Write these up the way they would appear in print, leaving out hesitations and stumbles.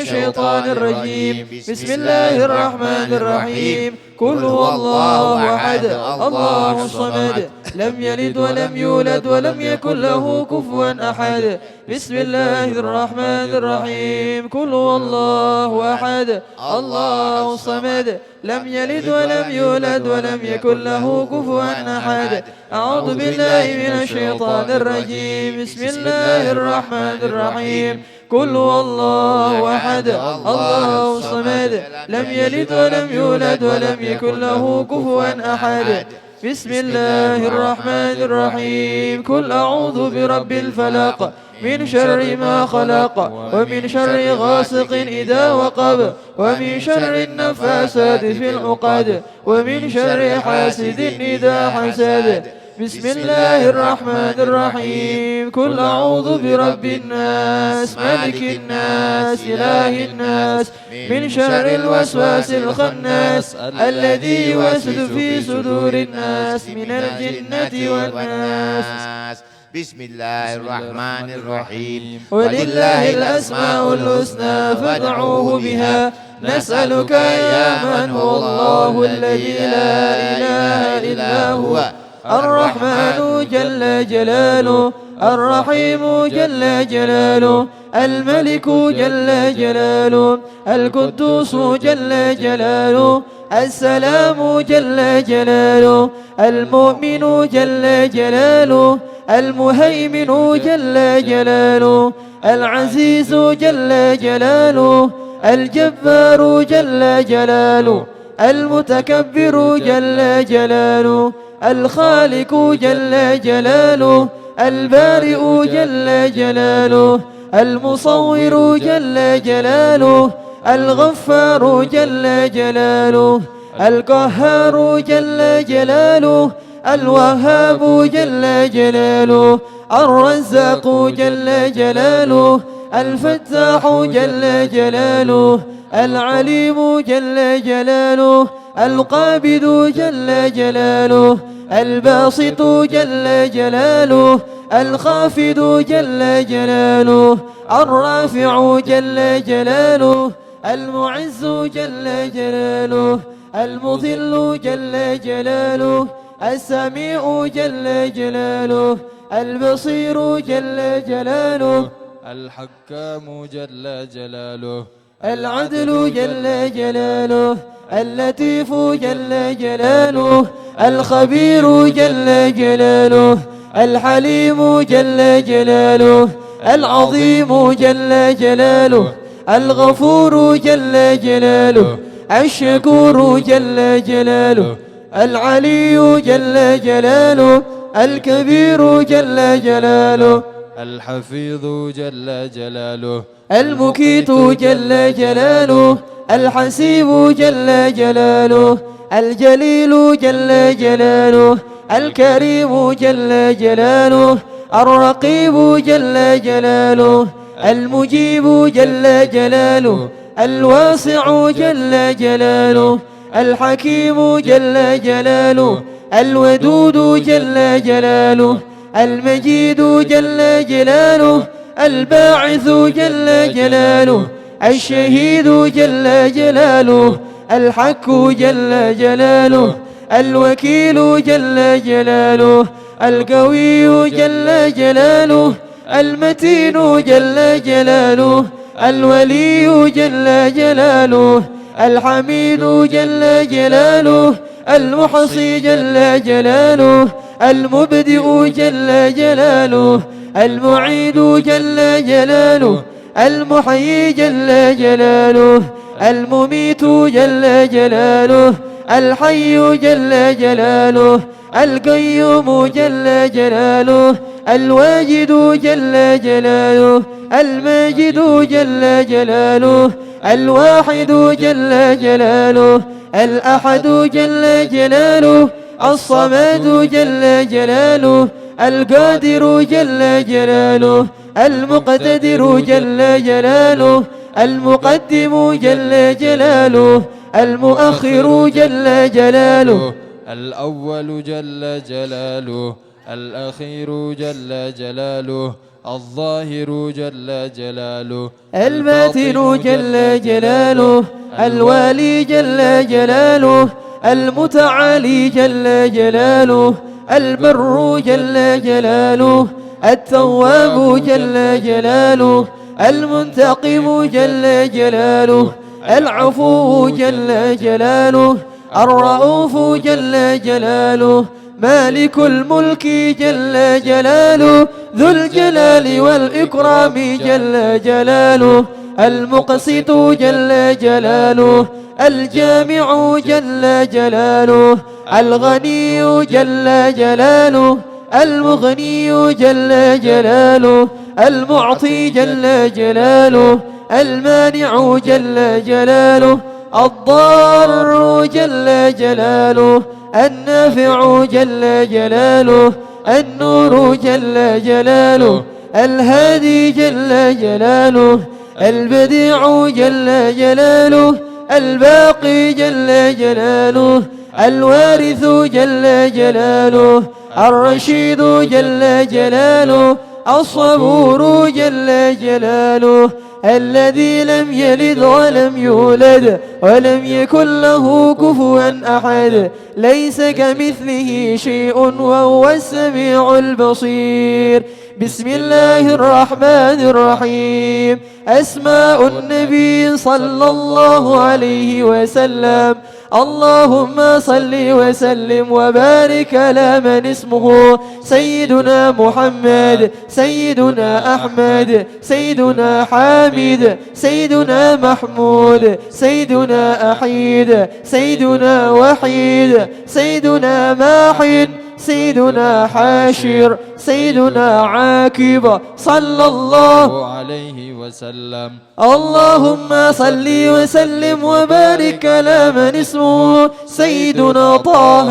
الشيطان الرجيم. بسم الله الرحمن الرحيم. قل هو الله أحد الله الصمد لم يلد ولم يولد ولم يكن له كفوا أحد. بسم الله الرحمن الرحيم. قل هو الله أحد الله الصمد لم يلد ولم يولد ولم يكن له كفوا أحد. أعوذ بالله من الشيطان الرجيم. بسم الله الرحمن الرحيم. قل هو الله أحد الله الصمد لم يلد ولم يولد ولم يكن له كفوا أحد. بسم الله الرحمن الرحيم. قل أعوذ برب الفلق من شر ما خلق ومن شر غاسق إذا وقب ومن شر النفاسات في العقد ومن شر حاسد إذا حسد. بسم الله الرحمن الرحيم. قل أعوذ برب الناس ملك الناس إله الناس من شر الوسواس الخناس الذي يوسوس في صدور الناس من الجنة والناس. بسم الله الرحمن الرحيم. ولله الأسماء الحسنى فادعوه بها. نسألك يا من هو الله الذي لا إله إلا هو الرحمن جل جلاله الرحيم جل جلاله الملك جل جلاله القدوس جل جلاله السلام جل جلاله المؤمن جل جلاله المهيمن جل جلاله العزيز جل جلاله الجبار جل جلاله المتكبر جل جلاله الخالق جل جلاله البارئ جل جلاله المصور جل جلاله الغفار جل جلاله القهار جل جلاله الوهاب جل جلاله الرزاق جل جلاله الفتاح جل جلاله العليم جل جلاله القابض جل جلاله الباسط جل جلاله الخافض جل جلاله الرافع جل جلاله المعز جل جلاله المذل جل جلاله السميع جل جلاله البصير جل جلاله الحكام جل جلاله العدل جل جلاله اللطيف جل جلاله الخبير جل جلاله الحليم جل جلاله العظيم جل جلاله الغفور جل جلاله الشكور جل جلاله العلي جل جلاله الكبير جل جلاله الحفيظ جل جلاله المكيت جل جلاله الحسيب جل جلاله الجليل جل جلاله الكريم جل جلاله الرقيب جل جلاله المجيب جل جلاله الواسع جل جلاله الحكيم جل جلاله الودود جل جلاله المجيد جل جلاله الباعث جل جلاله الشهيد جل جلاله الحق جل جلاله الوكيل جل جلاله القوي جل جلاله المتين جل جلاله الولي جل جلاله الحميد جل جلاله المحصي جل جلاله المبدئ جل جلاله المعيد جل جلاله المحيي جل جلاله المميت جل جلاله الحي جل جلاله القيوم جل جلاله الواجد جل جلاله الماجد جل جلاله الواحد جل جلاله الأحد جل جلاله الصمد جل جلاله القادر جل جلاله المقتدر جل جلاله المقدم جل جلاله المؤخر جل جلاله الأول جل جلاله الأخير جل جلاله الظاهر جل جلاله الباطن جل جلاله الوالي جل جلاله المتعالي جل جلاله البر جل جلاله التواب جل جلاله المنتقم جل جلاله العفو جل جلاله الرؤوف جل جلاله مالك الملك جل جلاله ذو الجلال والإكرام جل جلاله المقسط جل جلاله الجامع جل جلاله الغني جل جلاله المغني جل جلاله المعطي جل جلاله المانع جل جلاله الضار جل جلاله النافع جل جلاله النور جل جلاله الهادي جل جلاله البديع جل جلاله الباقي جل جلاله الوارث جل جلاله الرشيد جل جلاله الصبور جل جلاله الذي لم يلد ولم يولد ولم يكن له كفوا أحد ليس كمثله شيء وهو السميع البصير بسم الله الرحمن الرحيم أسماء النبي صلى الله عليه وسلم اللهم صل وسلم وبارك على من اسمه سيدنا محمد سيدنا أحمد سيدنا حامد سيدنا محمود سيدنا أحيد سيدنا وحيد سيدنا ماحد سيدنا حاشر سيدنا عاكب صلى الله عليه وسلم اللهم صل وسلم وبارك على من اسمه سيدنا طه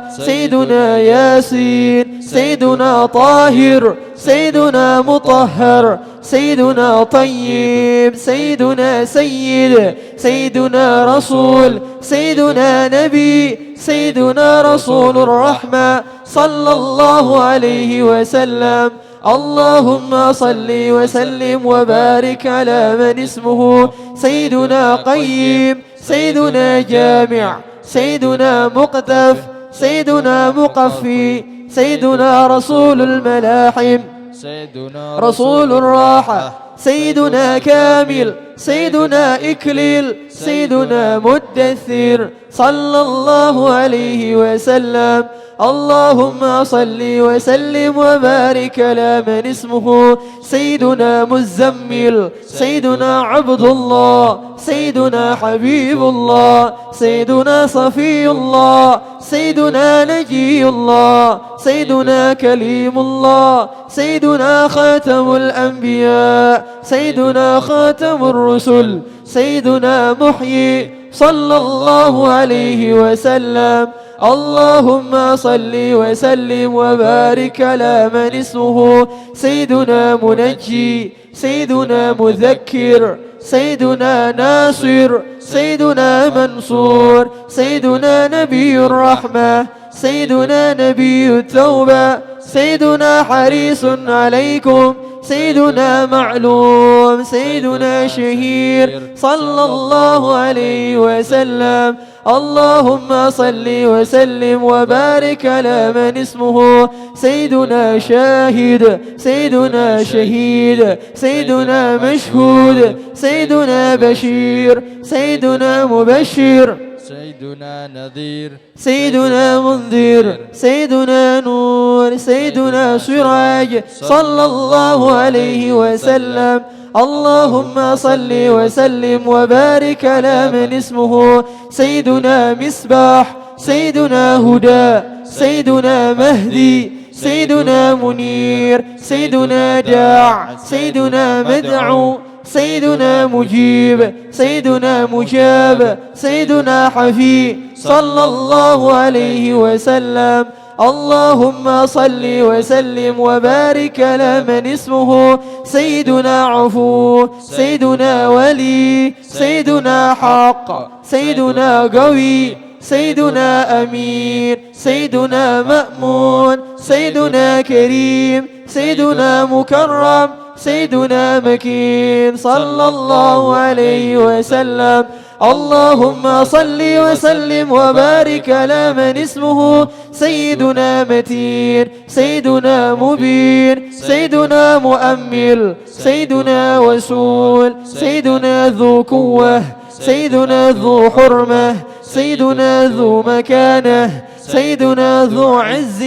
سيدنا ياسين سيدنا طاهر سيدنا مطهر سيدنا طيب سيدنا سيد سيدنا رسول سيدنا نبي سيدنا رسول الرحمة صلى الله عليه وسلم اللهم صل وسلم وبارك على من اسمه سيدنا قيم سيدنا جامع سيدنا مقتف سيدنا مقفي سيدنا رسول الملاحم سيدنا رسول الراحة سيدنا كامل سيدنا إكليل سيدنا مدثر صلى الله عليه وسلم اللهم صل وسلم وبارك على من اسمه سيدنا مزمل سيدنا عبد الله سيدنا حبيب الله سيدنا صفي الله سيدنا نجي الله سيدنا كليم الله سيدنا خاتم الأنبياء سيدنا خاتم الرسل سيدنا محيي صلى الله عليه وسلم اللهم صل وسلم وبارك على من اسمه سيدنا منجي سيدنا مذكر سيدنا ناصر سيدنا منصور سيدنا نبي الرحمة سيدنا نبي التوبة سيدنا حريص عليكم سيدنا معلوم سيدنا شهير صلى الله عليه وسلم اللهم صل وسلم وبارك على من اسمه سيدنا شاهد سيدنا شهيد سيدنا مشهود سيدنا بشير سيدنا مبشر سيدنا نذير سيدنا منذر سيدنا نور سيدنا سراج صلى الله عليه وسلم اللهم صل وسلم وبارك على من اسمه سيدنا مصباح سيدنا هدى سيدنا مهدي سيدنا منير سيدنا داع سيدنا مدعو سيدنا مجيب سيدنا مجاب سيدنا حفي صلى الله عليه وسلم اللهم صل وسلم وبارك على من اسمه سيدنا عفو سيدنا ولي سيدنا حق سيدنا قوي سيدنا أمين سيدنا مأمون سيدنا كريم سيدنا مكرم سيدنا مكين صلى الله عليه وسلم. اللهم صل وسلم وبارك على من اسمه سيدنا متين سيدنا مبين سيدنا مؤمل سيدنا وسول سيدنا ذو قوة سيدنا ذو حرمة سيدنا ذو مكانة سيدنا ذو عز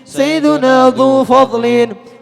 سيدنا ذو فضل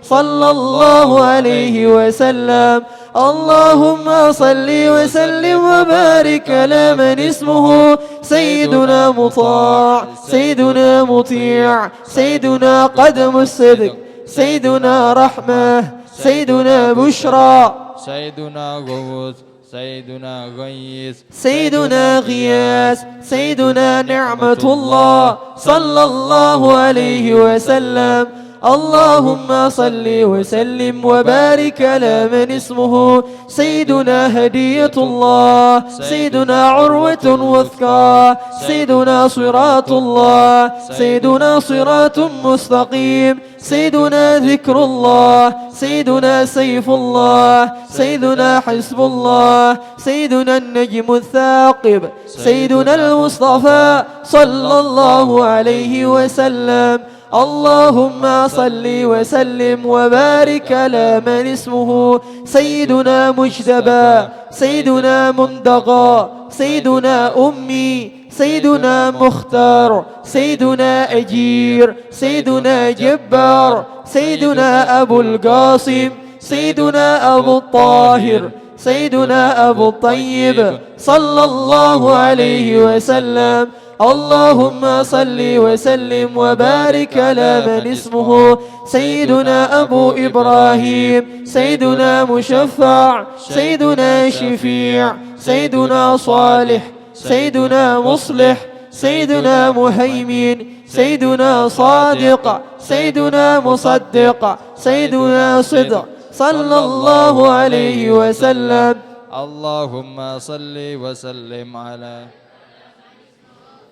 صلى الله عليه وسلم. اللهم صل وسلم وبارك على من اسمه سيدنا مطاع سيدنا مطيع سيدنا قدم الصدق سيدنا رحمة سيدنا بشرى سيدنا غوث سيدنا غيث سيدنا غياث سيدنا نعمة الله صلى الله عليه وسلم. اللهم صل وسلم وبارك على من اسمه سيدنا هدية الله سيدنا عروة وثقى سيدنا صراط الله سيدنا صراط مستقيم سيدنا ذكر الله سيدنا سيف الله سيدنا حسب الله سيدنا النجم الثاقب سيدنا المصطفى صلى الله عليه وسلم. اللهم صل وسلم وبارك على من اسمه سيدنا مجتبى سيدنا منتقى سيدنا أمي سيدنا مختار سيدنا أجير سيدنا جبار سيدنا أبو القاسم سيدنا أبو الطاهر سيدنا أبو الطيب صلى الله عليه وسلم. اللهم صل وسلم وبارك على من اسمه سيدنا أبو إبراهيم سيدنا مشفع سيدنا شفيع سيدنا صالح سيدنا مصلح سيدنا مهيمن سيدنا صادق سيدنا مصدق سيدنا صدق صلى الله عليه وسلم. اللهم صل وسلم على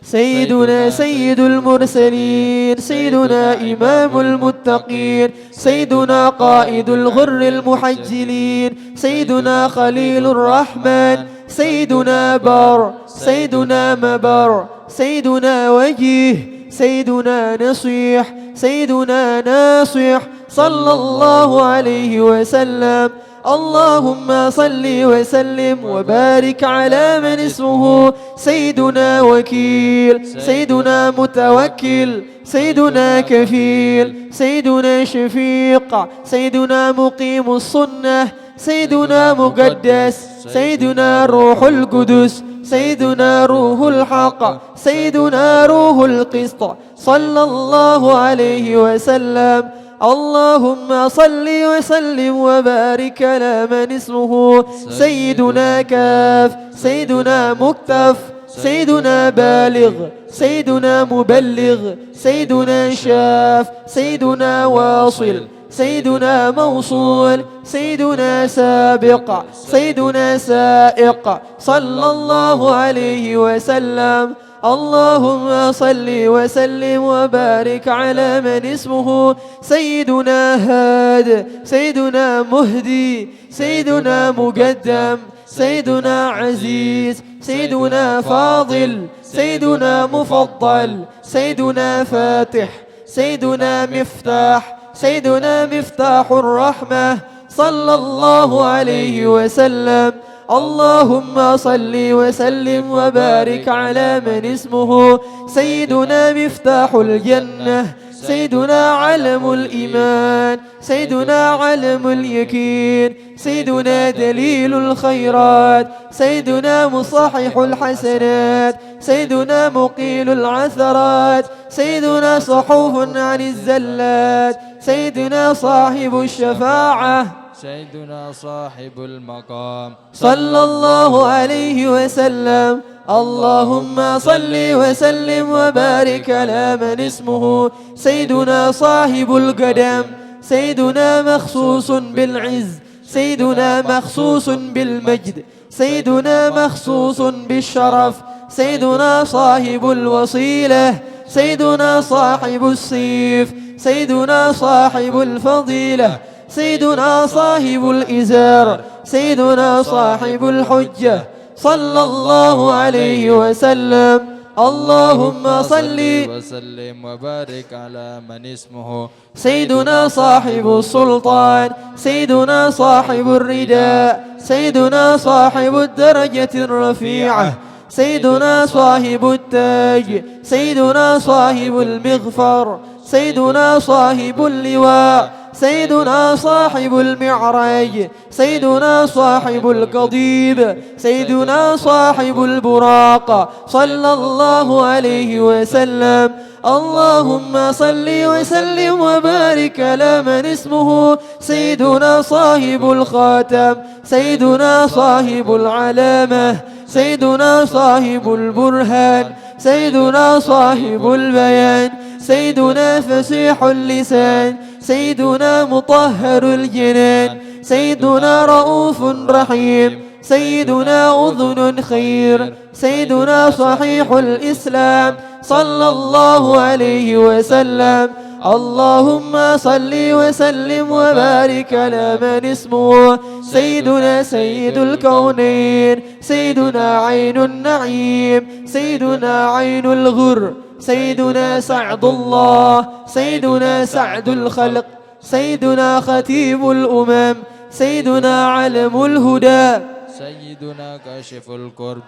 سيدنا سيد المرسلين سيدنا إمام المتقين سيدنا قائد الغر المحجلين سيدنا خليل الرحمن سيدنا بر سيدنا مبر سيدنا وجيه سيدنا نصيح سيدنا ناصح صلى الله عليه وسلم. اللهم صل وسلم وبارك على من اسمه سيدنا وكيل سيدنا متوكل سيدنا كفيل سيدنا شفيق سيدنا مقيم السنة سيدنا مقدس سيدنا روح القدس سيدنا روح الحق سيدنا روح القسط صلى الله عليه وسلم. اللهم صل وسلم وبارك على من اسمه سيدنا كاف سيدنا مكتف سيدنا بالغ سيدنا مبلغ سيدنا شاف سيدنا واصل سيدنا موصول سيدنا سابق سيدنا سائق صلى الله عليه وسلم. اللهم صل وسلم وبارك على من اسمه سيدنا هاد سيدنا مهدي سيدنا مقدم سيدنا عزيز سيدنا فاضل سيدنا مفضل سيدنا فاتح سيدنا مفتاح سيدنا مفتاح الرحمة صلى الله عليه وسلم. اللهم صل وسلم وبارك على من اسمه سيدنا مفتاح الجنة سيدنا علم الإيمان سيدنا علم اليقين سيدنا دليل الخيرات سيدنا مصحح الحسنات سيدنا مقيل العثرات سيدنا صحوف عن الزلات سيدنا صاحب الشفاعة سيدنا صاحب المقام صلى الله عليه وسلم. اللهم صل وسلم وبارك على من اسمه سيدنا صاحب القدم سيدنا مخصوص بالعز سيدنا مخصوص بالمجد سيدنا مخصوص بالشرف سيدنا صاحب الوصيلة سيدنا صاحب السيف سيدنا صاحب الفضيلة، سيدنا صاحب الإزار، سيدنا صاحب الحجة، صلى الله عليه وسلم. اللهم صل وسلم وبارك على من اسمه سيدنا صاحب السلطان، سيدنا صاحب الرداء، سيدنا صاحب الدرجة الرفيعة، سيدنا صاحب التاج، سيدنا صاحب المغفر، سيدنا صاحب اللواء، سيدنا صاحب المعراج، سيدنا صاحب القضيب، سيدنا صاحب البراق، صلى الله عليه وسلم. اللهم صل وسلم وبارك على من اسمه سيدنا صاحب الخاتم، سيدنا صاحب العلامة، سيدنا صاحب البرهان، سيدنا صاحب البيان، سيدنا فسيح اللسان، سيدنا مطهر الجنان، سيدنا رؤوف رحيم، سيدنا أذن خير، سيدنا صحيح الإسلام، صلى الله عليه وسلم. اللهم صل وسلم وبارك على من اسمه سيدنا سيد الكونين، سيدنا عين النعيم، سيدنا عين الغر، سيدنا سعد الله، سيدنا سعد الخلق، سيدنا خطيب الأمم، سيدنا علم الهدى، سيدنا كاشف الكرب،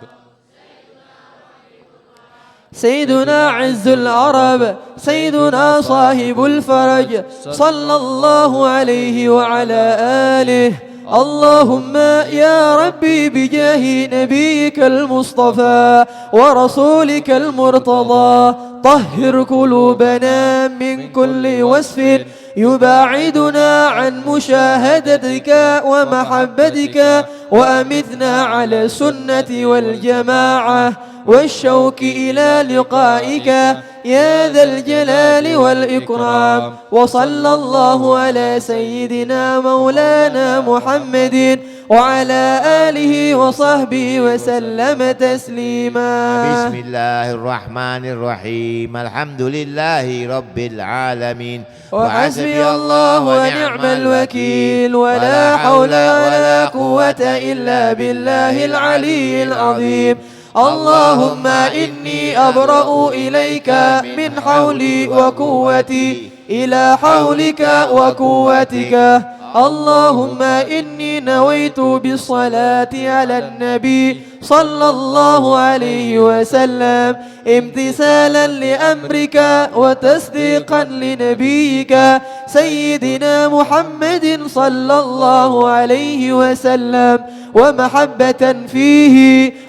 سيدنا عز العرب، سيدنا صاحب الفرج، صلى الله عليه وعلى آله. اللهم يا ربي بجاه نبيك المصطفى ورسولك المرتضى طهر قلوبنا من كل وصف يباعدنا عن مشاهدتك ومحبتك، وأمثنا على السنة والجماعة والشوق إلى لقائك يا ذا الجلال والإكرام. وصلى الله على سيدنا مولانا محمد وعلى آله وصحبه وسلم تسليما. بسم الله الرحمن الرحيم. الحمد لله رب العالمين، وحسبي الله ونعم الوكيل، ولا حول ولا قوة إلا بالله العلي العظيم. اللهم إني أبرأ إليك من حولي وقوتي إلى حولك وقوتك. اللهم إني نويت بالصلاة على النبي صلى الله عليه وسلم امتثالا لأمرك وتصديقا لنبيك سيدنا محمد صلى الله عليه وسلم، ومحبة فيه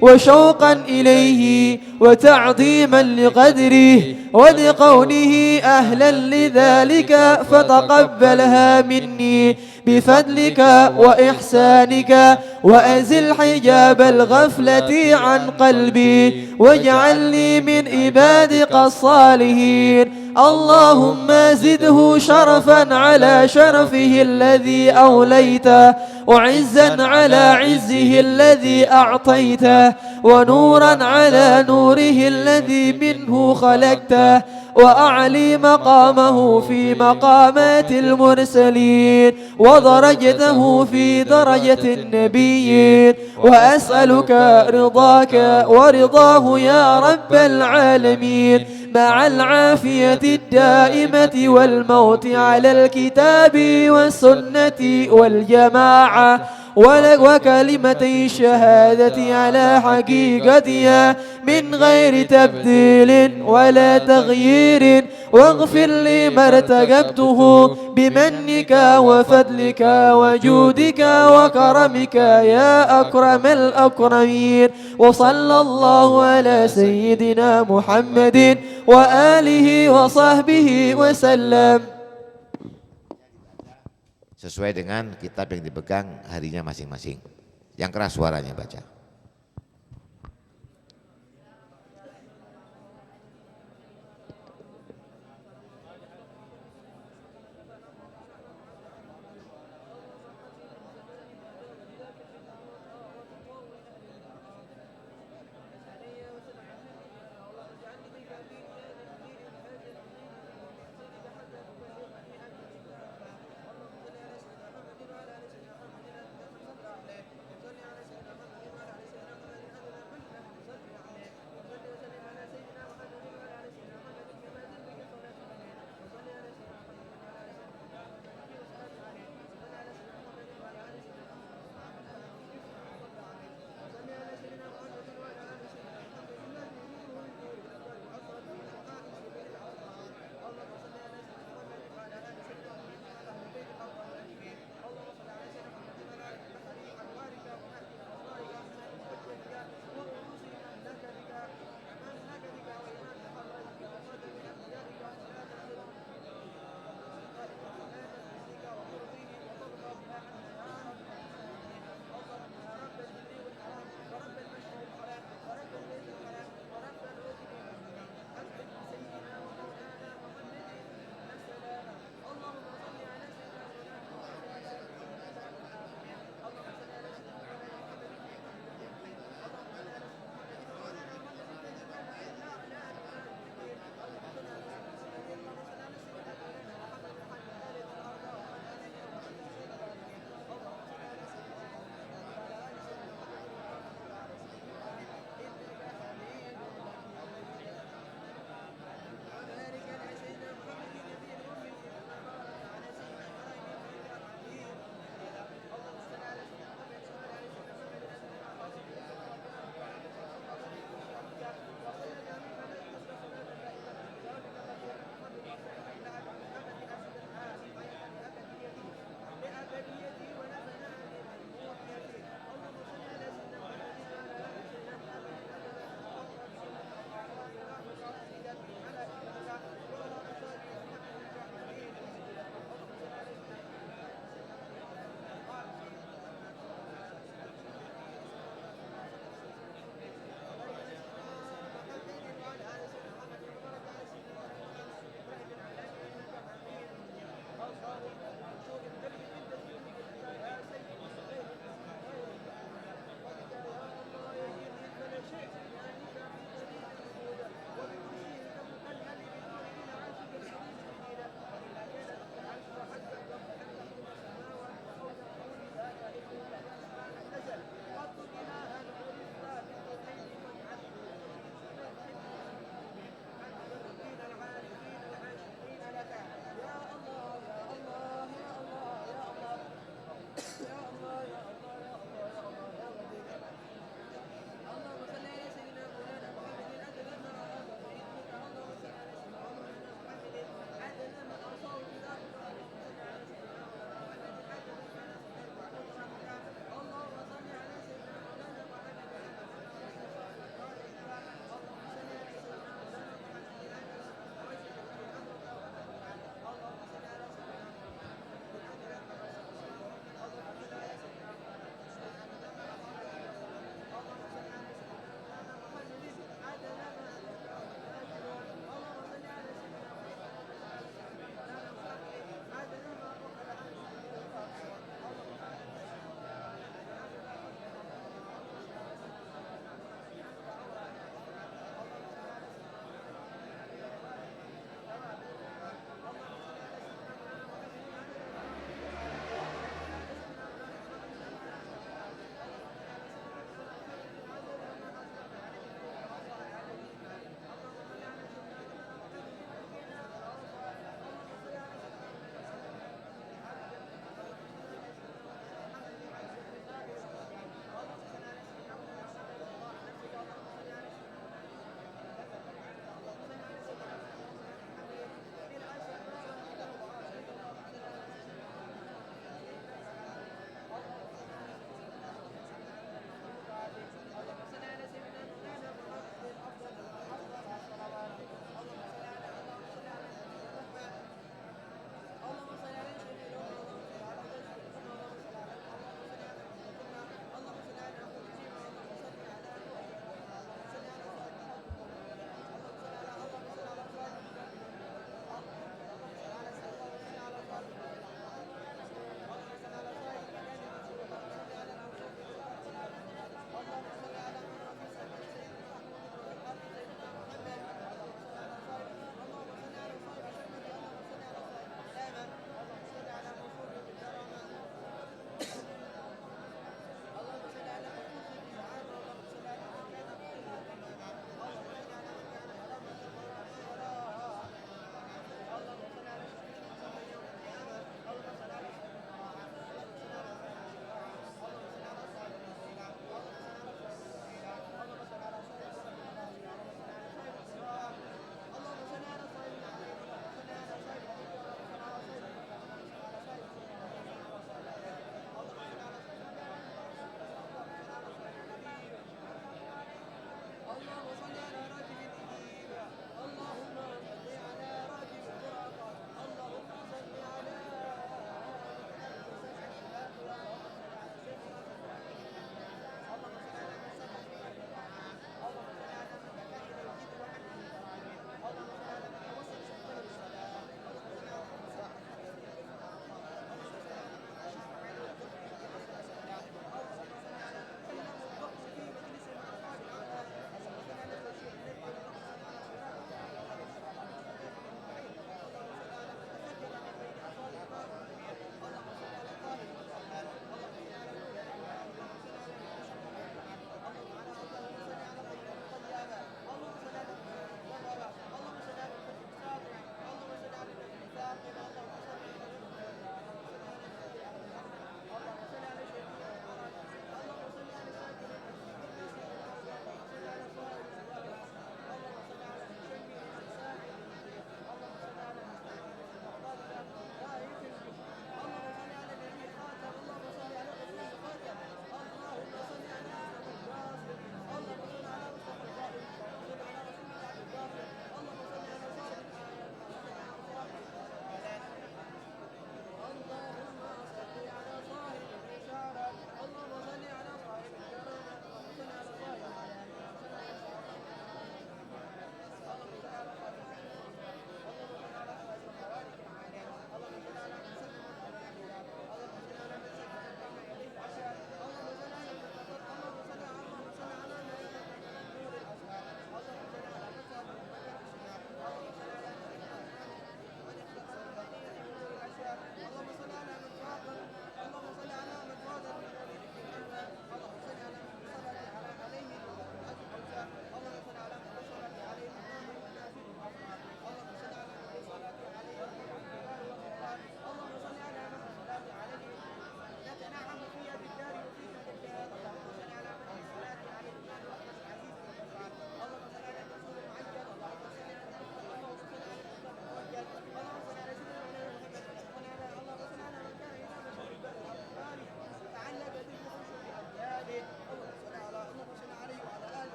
وشوقا إليه وتعظيما لقدره ولقوله أهلا لذلك، فتقبلها مني بفضلك وإحسانك، وأزل حجاب الغفلة عن قلبي، واجعلني من عبادك الصالحين. اللهم زده شرفا على شرفه الذي أوليته، وعزا على عزه الذي أعطيته، ونورا على نوره الذي منه خلقته، وأعلي مقامه في مقامات المرسلين، ودرجته في درجة النبيين. وأسألك رضاك ورضاه يا رب العالمين، مع العافية الدائمة والموت على الكتاب والسنة والجماعة، وكلمتي الشهادة على حقيقتها من غير تبديل ولا تغيير. واغفر لي ما ارتكبته بمنك وفضلك وجودك وكرمك يا أكرم الأكرمين. وصلى الله على سيدنا محمد وآله وصحبه وسلم. Sesuai dengan kitab yang dipegang harinya masing-masing. Yang keras suaranya baca.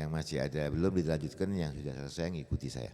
Yang masih ada belum dilanjutkan, yang sudah selesai ngikuti saya.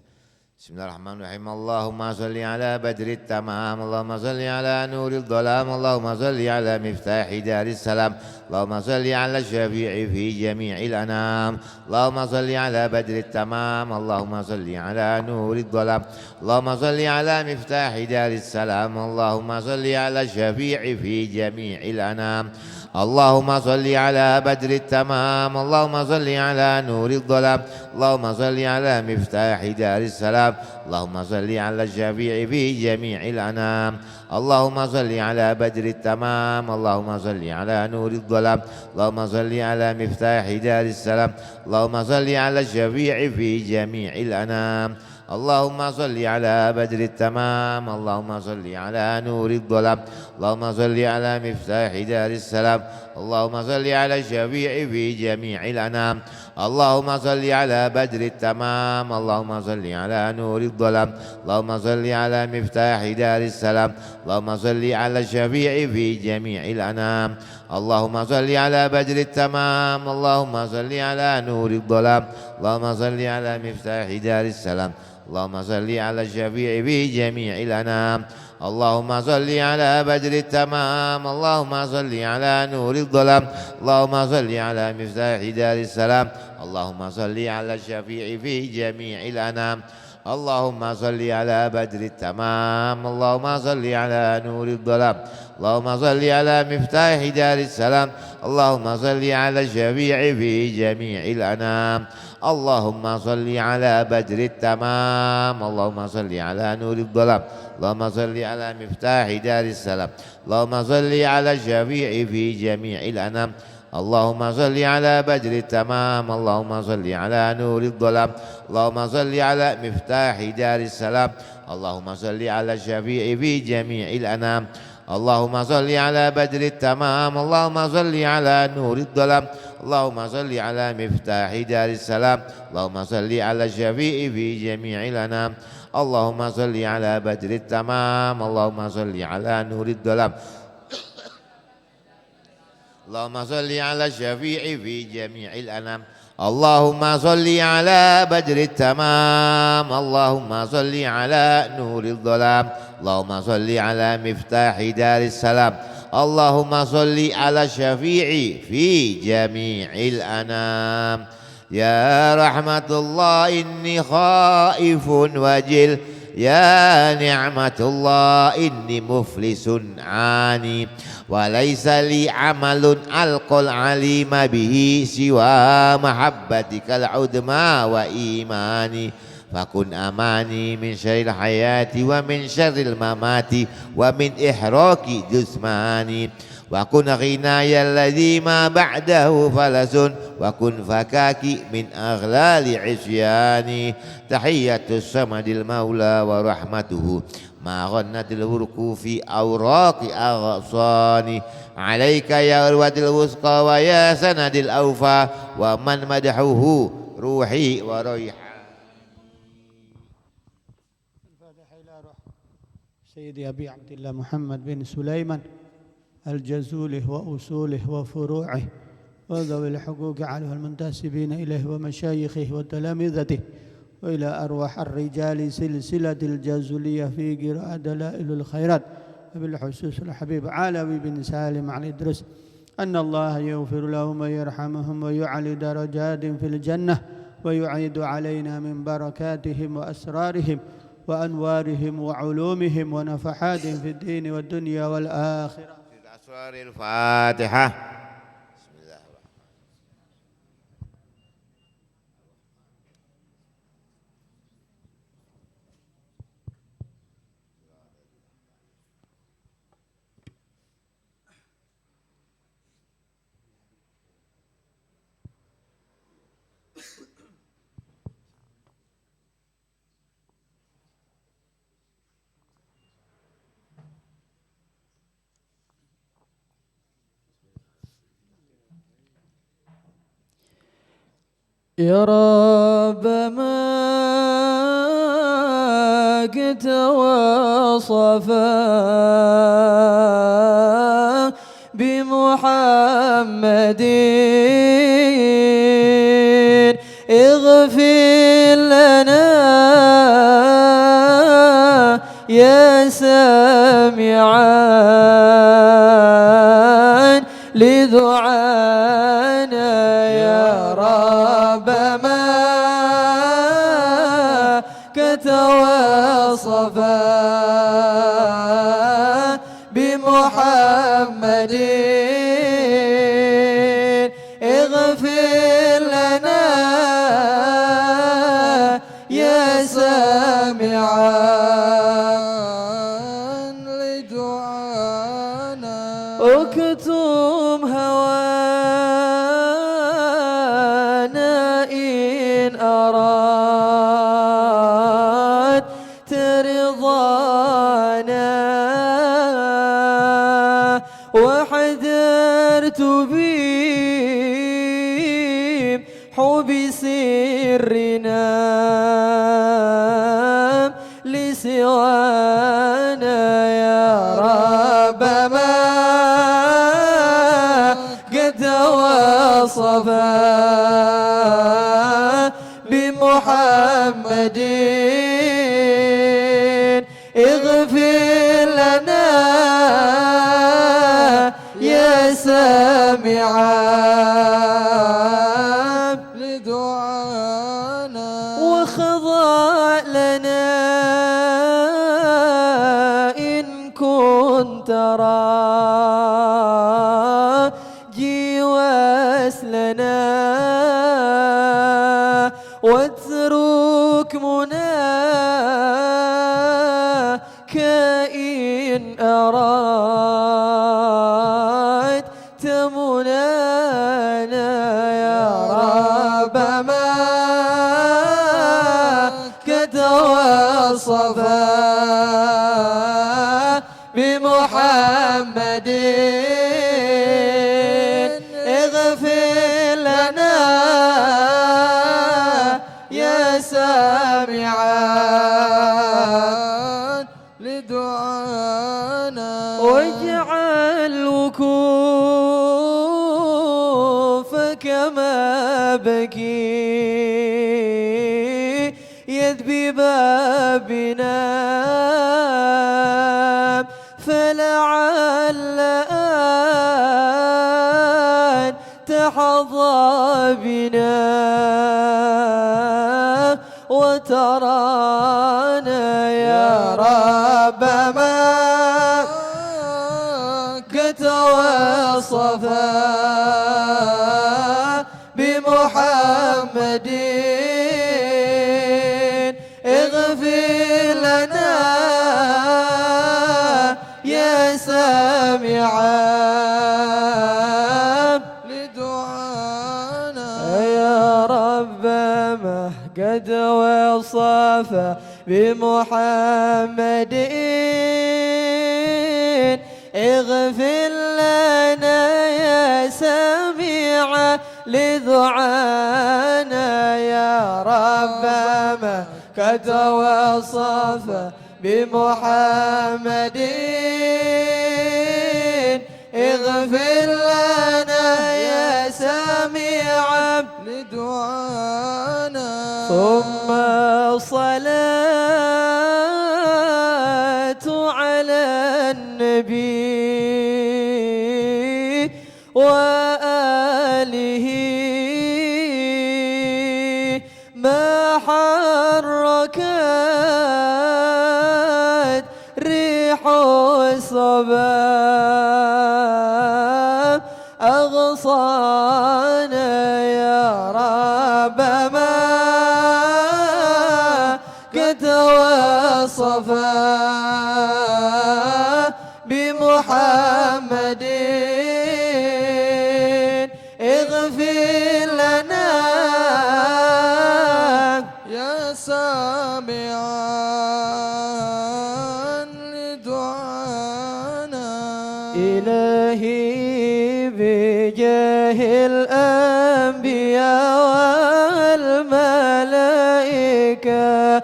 Bismillahirrahmanirrahim. Allahumma salli ala badrit tamam, Allahumma salli ala nuril dhalam, Allahumma salli ala miftahi daris salam, Allahumma salli ala syafi'i fi jami'il anam, Allahumma salli ala badrit tamam, Allahumma salli ala nuril dhalam, Allahumma salli ala miftahi daris salam, Allahumma salli ala syafi'i fi jami'il anam, اللهم صل على بدر التمام، اللهم صل على نور الظلام، اللهم صل على مفتاح دار السلام، اللهم صل على الشفيع في جميع الأنام، اللهم صل على بدر التمام، اللهم صل على نور الظلام، اللهم صل على مفتاح دار السلام، اللهم صل على الشفيع في جميع الأنام، اللهم صل على بدر التمام، اللهم صل على نور الظلام، اللهم صل على مفتاح دار السلام، اللهم صل على الشفيع في جميع الأنام، اللهم صل على بدر التمام، اللهم صل على نور الظلام، اللهم صل على مفتاح دار السلام، اللهم صل على الشفيع في جميع الأنام، اللهم صل على بدر التمام، اللهم صل على نور الظلام، اللهم صل على مفتاح دار السلام، اللهم صل على الشفيع في جميع الأنام، اللهم صل على بدر التمام، اللهم صل على نور الظلام، اللهم صل على مفتاح دار السلام، اللهم صل على الشفيع في جميع الأنام، اللهم صل على بدر التمام، اللهم صل على نور الظلام، اللهم صل على مفتاح دار السلام، اللهم صل على الشفيع في جميع الأنام، اللهم صل على بدر التمام، اللهم صل على نور الظلام، اللهم صل على مفتاح دار السلام، اللهم صل على الشفيع في جميع الأنام، اللهم صل على بدر التمام، اللهم صل على نور الظلام، اللهم صل على مفتاح دار السلام، اللهم صل على الشفيع في جميع الأنام، اللهم صل على بدر التمام، اللهم صل على نور الظلام، اللهم صل على مفتاح دار السلام، اللهم صل على الشفيع في جميع الأنام، اللهم صل على بدر التمام، اللهم صل على نور الظلام، اللهم صل على الشفيع في جميع الأنام، اللهم صل على بدر التمام، اللهم صل على نور الظلام، اللهم صل على مفتاح دار السلام، اللهم صل على الشفيع في جميع الأنام، يا رحمة الله إني خائف وجل، يا نعمة الله إني مفلس عاني، وليس لي عمل ألقى العليم به سوى محبتك العظمى وإيماني، فكن أماني من شر الحياة ومن شر الممات ومن إحراق جسماني، وكن غناي الذي ما بعده فلس، وكن فكاكي من أغلال عصياني، تحية الصمد المولى ورحمته ما غنت الورق في أوراق أغصاني، عليك يا عروة الوثقى ويا سند الأوفى ومن مدحه روحي وريحاني. سيدي أبي عبد الله محمد بن سليمان الجزوله وأصوله وفروعه وذوي الحقوق عليه المنتسبين إليه ومشايخه وتلامذته، وإلى أرواح الرجال سلسلة الجازولية في قراءة دلائل الخيرات بالحسوس الحبيب علوي بن سالم عن إدريس، أن الله يغفر لهم ويرحمهم ويعلي درجات في الجنة ويعيد علينا من بركاتهم وأسرارهم وأنوارهم وعلومهم ونفحاتهم في الدين والدنيا والآخرة. الأسرار الفاتحة. يا رب ما قد وصفا بمحمد اغفر لنا يا سامعا لدعانا يا رب ما كتواصفا بمحمد اغفر لنا يا سامعا لدعانا اكتم هوانا إن أردت رضانا وحذرت بهم حب سرنا لسوانا يا رب ما قد وصفا بمحمد اغفر لنا يا سامعا لدعانا وخضع لنا إن كنت راجي واسلنا واترك مناك إن أردت منانا يا رب ما كتواصفا بمحمد اغفر لنا يا سامعا لدعانا واجعل وكوفك ما بكي يد ببابنا فلعل أن تحظى بنا وترانا يا رب ما كتواصفا بمحمد اغفر لنا يا سامعا لدعانا يا رب ما قد وصف بمحمد اغفر لنا يا سامعا لدعانا يا رب ما قد وصف بمحمد اغفر لنا يا سامعا لدعانا ثم صلاة على النبي وآله ما حركت ريح الصبا أغصانا يا رب ما كتواصفا بمحمد اغفر لنا يا سامعا لدعانا إلهي بجاه الأنبياء والملائكة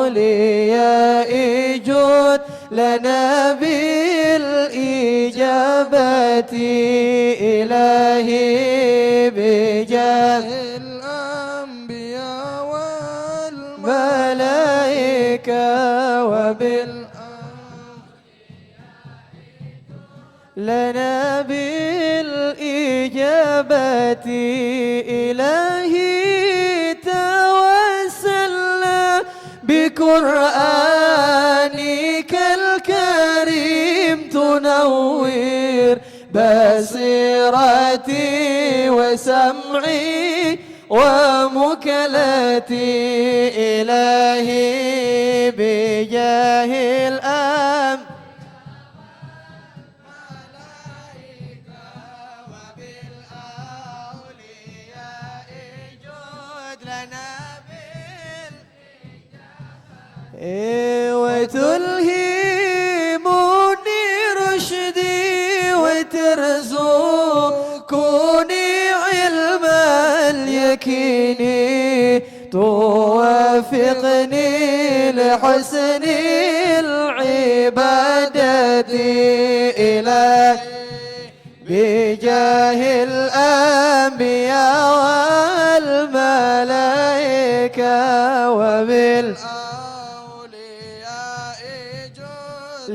وبالأولياء جد لنا بالإجابة إلهي بجاه الأنبياء ملائكة لنا بالإجابة إلهي توسلنا بقرآنك الكريم تنور بصيرتي وسمعي ومكلتي إلهي بجاه الأم وتلهمني رشدي وترزقني علم اليقين توافقني لحسن العبادة إلهي بجاه الأنبياء والملائكة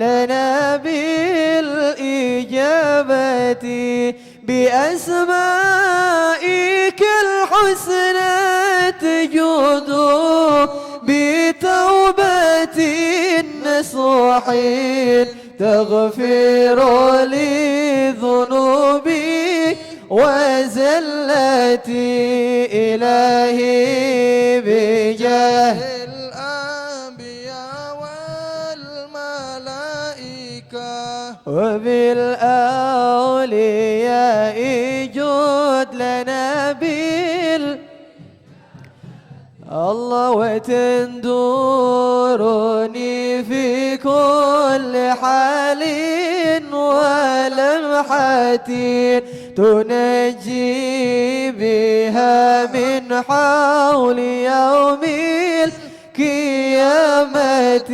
لنا بالإجابة بأسمائك الحسنى تجود بتوبة نصوح تغفر لي ذنوبي وزلتي إلهي بجاه وبالأولياء جود لنا الله وتندورني في كل حال ولمحة تنجي بها من حول يوم القيامة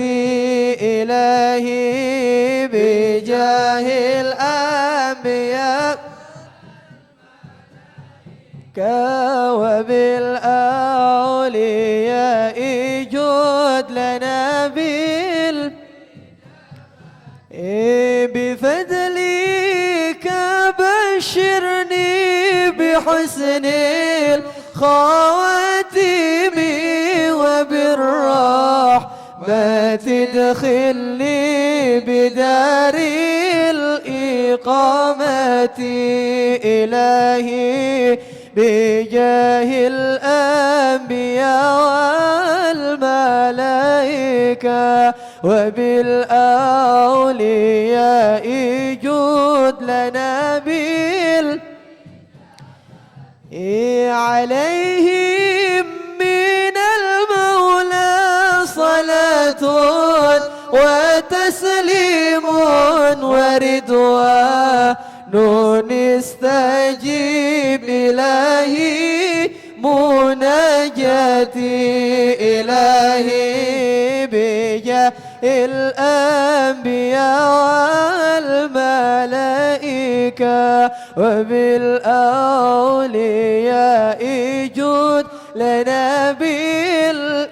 إلهي بجاه الأنبياء وبالأولياء جود لنا بفضلك بشرني بحسن الخواتم وبالرحمة تدخلني بدار الإقامة إلهي بجاه الأنبياء والملائكة وبالأولياء جود لنا عليهم من المولى صلاة وتسليم وردوان استجيب إلهي مناجاتي إلهي بجاه الأنبياء والملائكة وبالأولياء جود لنا بالإجابة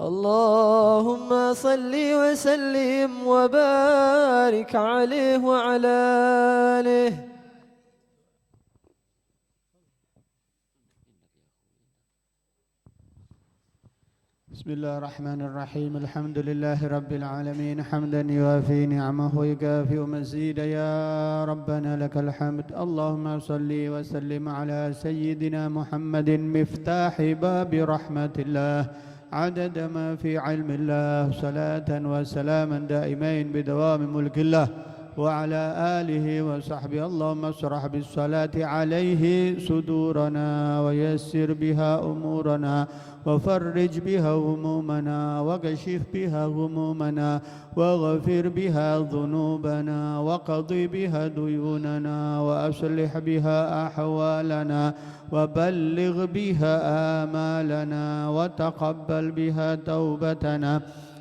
اللهم صل وسلم وبارك عليه وعلى آله. بسم الله الرحمن الرحيم الحمد لله رب العالمين حمدا يوافي نعمه ويكافئ مزيدا يا ربنا لك الحمد اللهم صل وسلم على سيدنا محمد مفتاح باب رحمة الله عدد ما في علم الله صلاة وسلاما دائمين بدوام ملك الله وعلى آله وصحبه اللهم اشرح بالصلاة عليه صدورنا ويسر بها أمورنا وفرج بها همومنا وكشف بها غمومنا واغفر بها ذنوبنا وقضي بها ديوننا وأصلح بها أحوالنا وبلغ بها آمالنا وتقبل بها توبتنا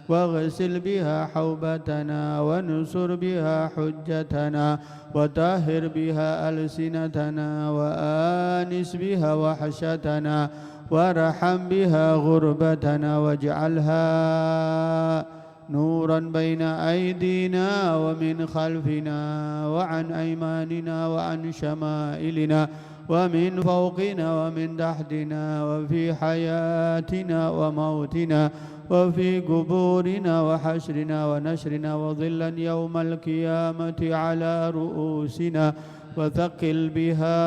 واغسل بها حوبتنا وانصر بها حجتنا وطهر بها ألسنتنا وآنس بها وحشتنا وارحم بها غربتنا واجعلها نورا بين أيدينا ومن خلفنا وعن أيماننا وعن شمائلنا ومن فوقنا ومن تحتنا وفي حياتنا وموتنا وفي قبورنا وحشرنا ونشرنا وظلا يوم القيامة على رؤوسنا وثقل بها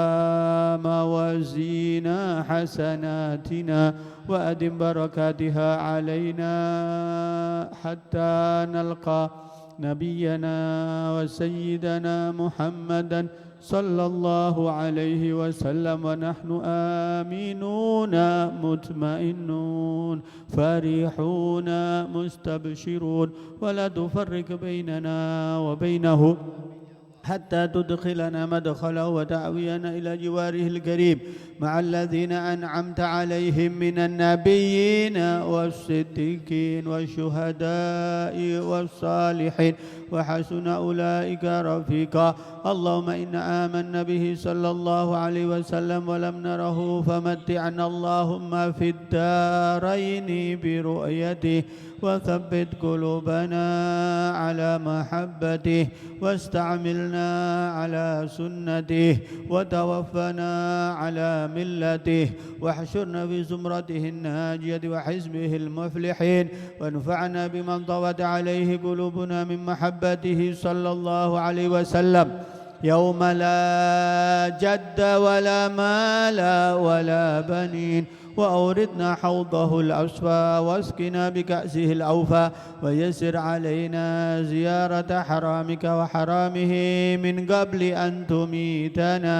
موازينا حسناتنا وأدم بركاتها علينا حتى نلقى نبينا وسيدنا محمدا صلى الله عليه وسلم ونحن آمنون مطمئنون فرحون مستبشرون ولا تفرق بيننا وبينه حتى تدخلنا مدخله وتأوينا إلى جواره الكريم مع الذين أنعمت عليهم من النبيين والصديقين والشهداء والصالحين وحسن أولئك رفيقا. اللهم إنا آمنا به صلى الله عليه وسلم ولم نره فمتعنا اللهم في الدارين برؤيته وثبت قلوبنا على محبته واستعملنا على سنته وتوفنا على ملته واحشرنا في زمرته الناجية وحزبه المفلحين وانفعنا بمن طوت عليه قلوبنا من محبته صلى الله عليه وسلم يوم لا جد ولا مال ولا بنين وأوردنا حوضه الأصفى واسقنا بكأسه الأوفى ويسر علينا زيارة حرامك وحرامه من قبل أن تميتنا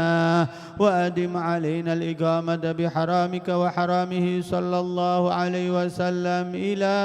وأدم علينا الإقامة بحرامك وحرامه صلى الله عليه وسلم إلى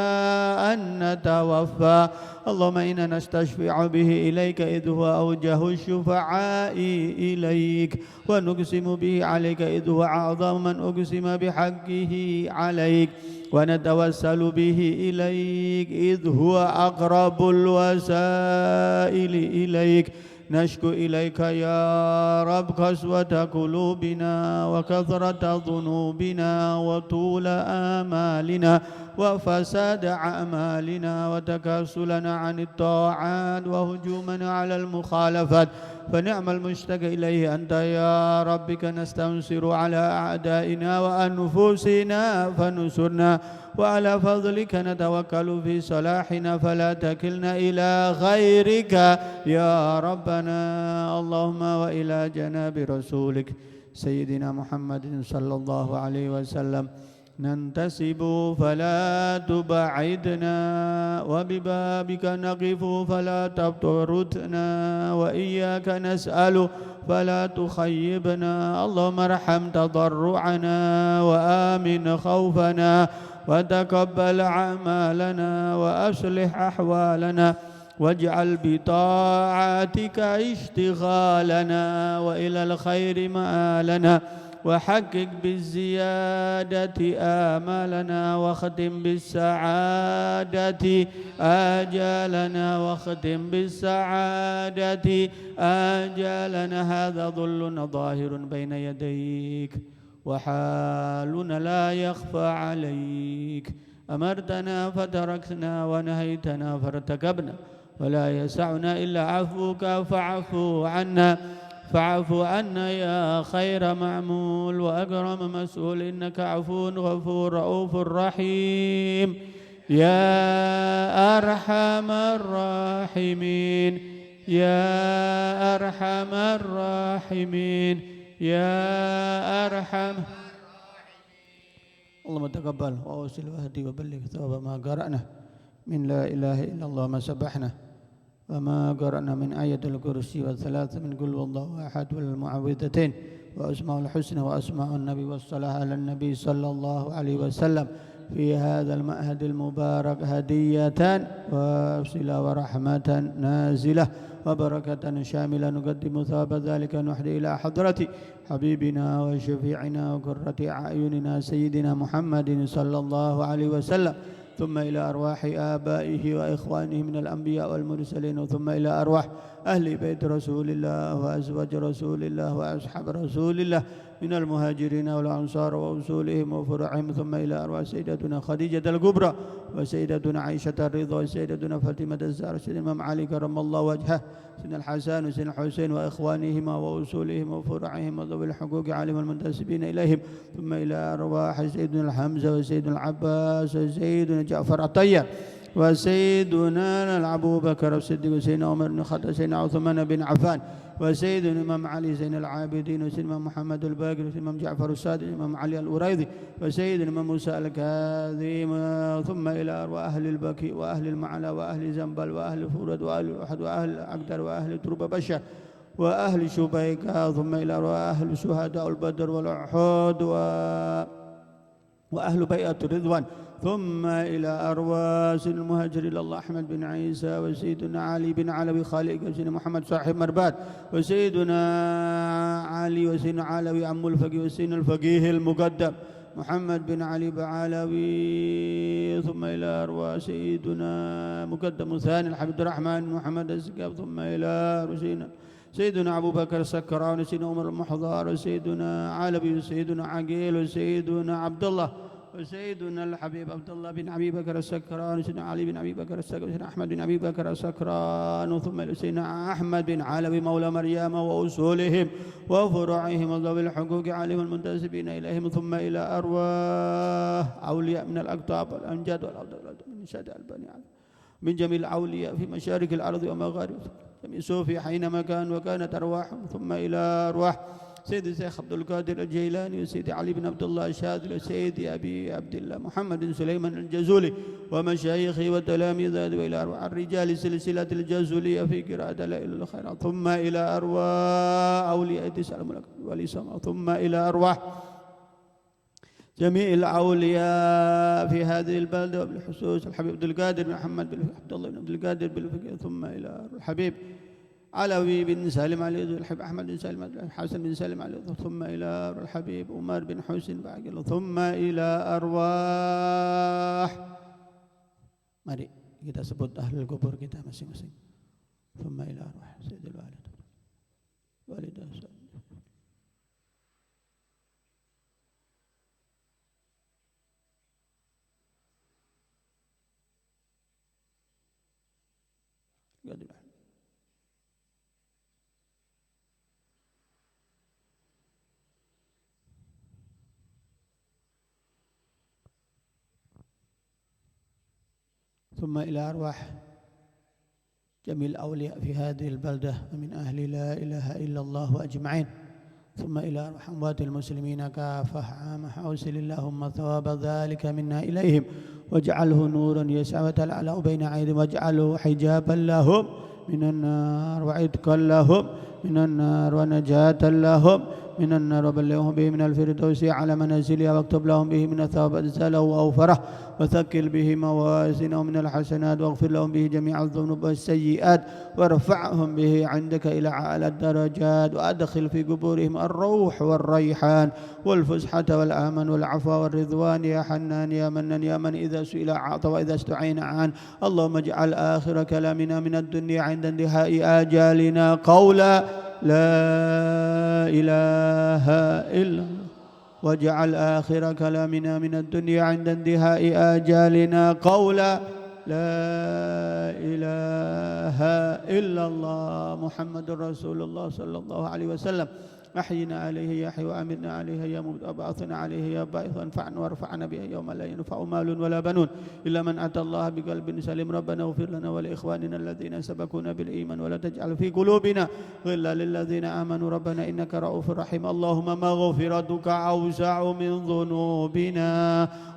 أن نتوفى. اللهم إنا نستشفع به إليك إذ هو أوجه الشفعاء إليك ونقسم به عليك إذ هو أعظم من أقسم بحقه عليك ونتوسل به إليك إذ هو أقرب الوسائل إليك. نشكو إليك يا رب قسوة قلوبنا وكثرة ذنوبنا وطول آمالنا وفساد أعمالنا وتكاسلنا عن الطاعات وهجومنا على المخالفات فنعم المشتكى إليه أنت يا ربك نستنصر على أعدائنا وأنفسنا فنصرنا وعلى فضلك نتوكل في صلاحنا فلا تكلنا إلى غيرك يا ربنا. اللهم وإلى جناب رسولك سيدنا محمد صلى الله عليه وسلم ننتسب فلا تبعدنا وببابك نقف فلا تطردنا وإياك نسأل فلا تخيبنا. اللهم ارحم تضرعنا وآمن خوفنا وتقبل أعمالنا وأصلح أحوالنا واجعل بطاعتك اشتغالنا وإلى الخير مآلنا وحقق بالزيادة آمالنا واختم بالسعادة آجالنا واختم بالسعادة آجالنا. هذا ظلنا ظاهر بين يديك وحالنا لا يخفى عليك. أمرتنا فتركنا ونهيتنا فارتكبنا ولا يسعنا إلا عفوك فاعف عنا فاعف عنا يا خير معمول وأكرم مسؤول إنك عفو غفور رؤوف رحيم يا أرحم الراحمين يا أرحم الراحمين يا أرحم. اللهم تقبل وأوصل وهدي وبلغ ثواب ما قرأنا من لا إله إلا الله ما سبحنا وما قرأنا من آية الكرسي والثلاث من قل والله أحد والمعوذتين وأسماء الحسنى وأسماء النبي والصلاة على النبي صلى الله عليه وسلم في هذا المعهد المبارك هدية وصلة ورحمة نازلة وبركة شاملة نقدم ثواب ذلك نحدي إلى حضرة حبيبنا وشفيعنا وقرة أعيننا سيدنا محمد صلى الله عليه وسلم ثم إلى أرواح آبائه وإخوانه من الأنبياء والمرسلين، ثم إلى أرواح أهل بيت رسول الله وأزواج رسول الله وأصحاب رسول الله من المهاجرين والأنصار وأصولهم وفروعهم، ثم إلى أرواح سيدتنا خديجة الكبرى وسيدتنا عائشة الرضا وسيدتنا فاطمة الزهراء وسيدنا الإمام علي كرم الله وجهه، سيدنا الحسن وسيدنا الحسين وإخوانهما وأصولهم وفروعهم وذوي الحقوق عليهم والمنتسبين إليهم، ثم إلى أرواح سيدنا الحمزة وسيدنا العباس وسيدنا جعفر الطيب وسيدنا أبو بكر الصديق وسيدنا عمر بن الخطاب وسيدنا عثمان بن عفان وسيدنا الإمام علي زين العابدين وسيدنا الإمام محمد الباقر وسيدنا الإمام جعفر الصادق والإمام علي الأريضي وسيدنا الإمام موسى الكاظم، ثم إلى أرواح أهل البكي وأهل المعلى وأهل زنبل وأهل فرد وأهل الأحد وأهل أقدر وأهل ترب بشر وأهل شبيكة، ثم إلى أرواح أهل شهداء البدر والأحد وأهل بيعة الرضوان، ثم إلى أرواح سيدنا المهاجر إلى الله أحمد بن عيسى وسيدنا علي بن علوي خالق وسيدنا محمد صاحب مربات وسيدنا علي وسيدنا علوي عم الفقيه وسيدنا الفقيه المقدم محمد بن علي بعلوي، ثم إلى أرواح سيدنا مقدم ثاني الحبيب الرحمن محمد السقاف، ثم إلى سيدنا أبو بكر السكران وسيدنا عمر المحضار وسيدنا علوي وسيدنا عقيل وسيدنا عبد الله وسيدنا الحبيب عبد الله بن أبي بكر السكران وسيدنا علي بن أبي بكر السكران وسيدنا أحمد بن أبي بكر السكران، ثم سيدنا أحمد بن علوي مولى مريم وأصولهم وفروعهم وذوي الحقوق عليهم المنتسبين إليهم، ثم إلى أرواح أولياء من الأقطاب والأمجاد والأفضل من شهداء البني من جميع الأولياء في مشارق الأرض ومغاربها جميع صوفي حينما كان وكانت أرواحهم، ثم إلى أرواح سيدي الشيخ عبد القادر الجيلاني وسيدي علي بن عبد الله الشاذلي وسيدي أبي عبد الله محمد بن سليمان الجزولي ومشايخه وتلاميذه، وإلى أرواح الرجال سلسلة الجزولية في قراءة لا إله إلا الخيرات، ثم إلى أرواح أولياء السلام والإسلام، ثم إلى أرواح جميع الأولياء في هذه البلدة وبالخصوص الحبيب عبد القادر بن محمد بن عبد الله بن عبد القادر بالفقيه، ثم إلى الحبيب علوي بن سالم علي الحبيب أحمد بن سالم الحسن بن سالم علي، ثم إلى الحبيب عمر بن حسين باقر، ثم إلى أرواح mari kita sebut ahli kubur kita masing-masing, ثم إلى أرواح سيد الوالد والدة ثم إلى أرواح جميع الأولياء في هذه البلدة ومن أهل لا إله إلا الله أجمعين، ثم إلى أرواح أموات المسلمين كافة عام حوسل اللهم ثواب ذلك منا إليهم، واجعله نورا يسعى وتلألأ بين أيديهم، واجعله حجابا لهم من النار وعتقا لهم من النار ونجاة لهم من النار، وبلغهم به من الفردوس على منازلها، واكتب لهم به من الثواب أجزاله وأوفره، وثقل به موازنهم من الحسنات، واغفر لهم به جميع الذنوب والسيئات، وارفعهم به عندك إلى أعلى الدرجات، وأدخل في قبورهم الروح والريحان والفسحة والأمن والعفو والرضوان يا حنان يا منان يا من إذا سئل أعطى وإذا استعين عان. اللهم اجعل آخر كلامنا من الدنيا عند انتهاء آجالنا قولا لا إله إلا الله، واجعل آخر كلامنا من الدنيا عند انتهاء آجالنا قولا لا إله إلا الله محمد رسول الله صلى الله عليه وسلم. أحينا عليه يا حي وأمتنا عليه يا مميت وأبعثنا عليه يا باعث، وانفعنا وارفعنا به يوم لا ينفع مال ولا بنون إلا من أتى الله بقلب سليم. ربنا اغفر لنا ولإخواننا الذين سبقونا بالإيمان ولا تجعل في قلوبنا غلا للذين آمنوا ربنا إنك رؤوف رحيم. اللهم مغفرتك أوسع من ذنوبنا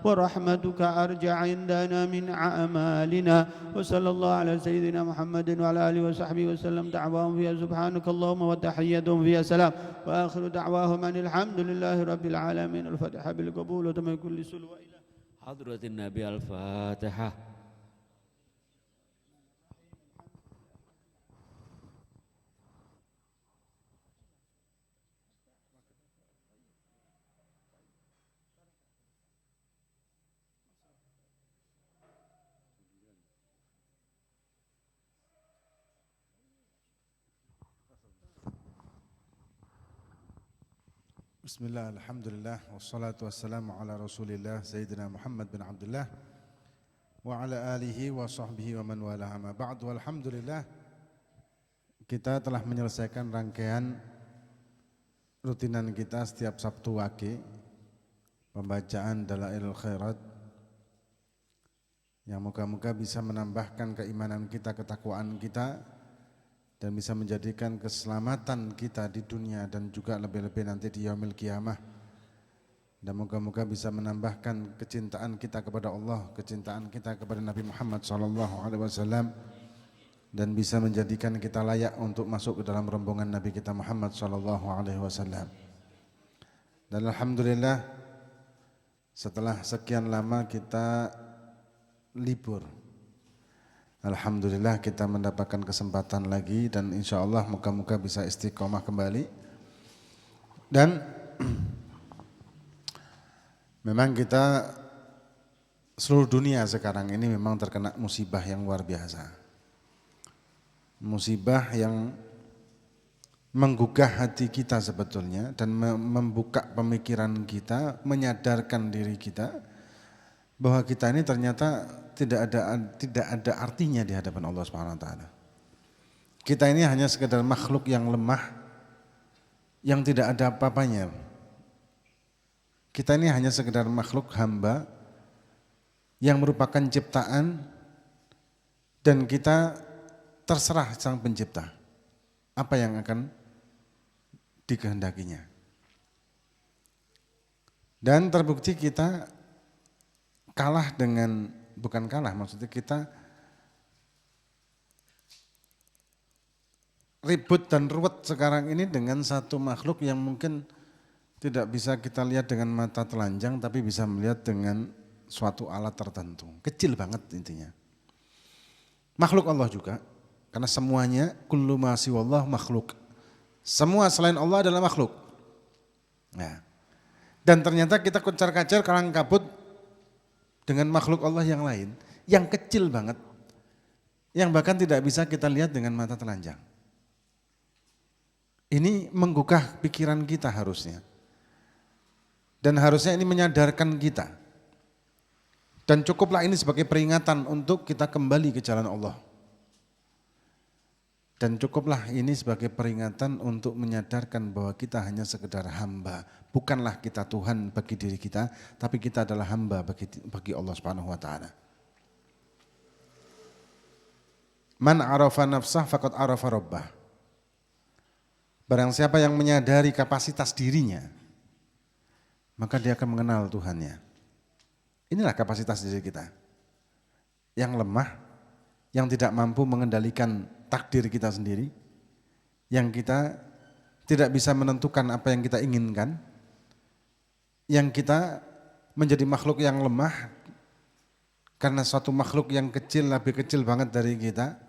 ورحمتك أرجع عندنا من أعمالنا. وصلى الله على سيدنا محمد وعلى آله وصحبه وسلم. دعواهم فيها سبحانك اللهم وتحيتهم فيها سلام، وآخر دعواهم أن الحمد لله رب العالمين. الفاتحة بالقبول وتم كل سلوى إلى حضرة النبي. الفاتحة. Bismillah, alhamdulillah, wassalatu wassalamu ala rasulillah Sayyidina Muhammad bin Abdullah wa ala alihi wa sahbihi wa man wala amma ba'du. Alhamdulillah, kita telah menyelesaikan rangkaian rutinan kita setiap Sabtu Wage, pembacaan Dalailul Khairat, yang moga-moga bisa menambahkan keimanan kita, ketakwaan kita, dan bisa menjadikan keselamatan kita di dunia dan juga lebih-lebih nanti di yaumil qiyamah. Dan moga-moga bisa menambahkan kecintaan kita kepada Allah, kecintaan kita kepada Nabi Muhammad SAW, dan bisa menjadikan kita layak untuk masuk ke dalam rombongan Nabi kita Muhammad SAW. Dan alhamdulillah, setelah sekian lama kita libur, alhamdulillah kita mendapatkan kesempatan lagi, dan insya Allah moga-moga bisa istiqomah kembali. Dan memang kita, seluruh dunia sekarang ini memang terkena musibah yang luar biasa. Musibah yang menggugah hati kita sebetulnya, dan membuka pemikiran kita, menyadarkan diri kita bahwa kita ini ternyata tidak ada artinya di hadapan Allah Subhanahu wa taala. Kita ini hanya sekedar makhluk yang lemah, yang tidak ada apa-apanya. Kita ini hanya sekedar makhluk hamba yang merupakan ciptaan, dan kita terserah Sang Pencipta apa yang akan dikehendakinya. Dan terbukti kita kalah dengan, bukan kalah, maksudnya kita ribut dan ruwet sekarang ini dengan satu makhluk yang mungkin tidak bisa kita lihat dengan mata telanjang, tapi bisa melihat dengan suatu alat tertentu. Kecil banget intinya. Makhluk Allah juga, karena semuanya kullu ma siwallah makhluk. Semua selain Allah adalah makhluk. Nah, dan ternyata kita kocar-kacir, kalang kabut dengan makhluk Allah yang lain, yang kecil banget, yang bahkan tidak bisa kita lihat dengan mata telanjang. Ini menggugah pikiran kita harusnya. Dan harusnya ini menyadarkan kita. Dan cukuplah ini sebagai peringatan untuk kita kembali ke jalan Allah. Dan cukuplah ini sebagai peringatan untuk menyadarkan bahwa kita hanya sekedar hamba. Bukanlah kita Tuhan bagi diri kita, tapi kita adalah hamba bagi Allah Subhanahu wa taala. Man arafa nafsah faqad arafa rabbah. Barang siapa yang menyadari kapasitas dirinya, maka dia akan mengenal Tuhannya. Inilah kapasitas diri kita. Yang lemah, yang tidak mampu mengendalikan takdir kita sendiri, yang kita tidak bisa menentukan apa yang kita inginkan, yang kita menjadi makhluk yang lemah karena suatu makhluk yang kecil, lebih kecil banget dari kita,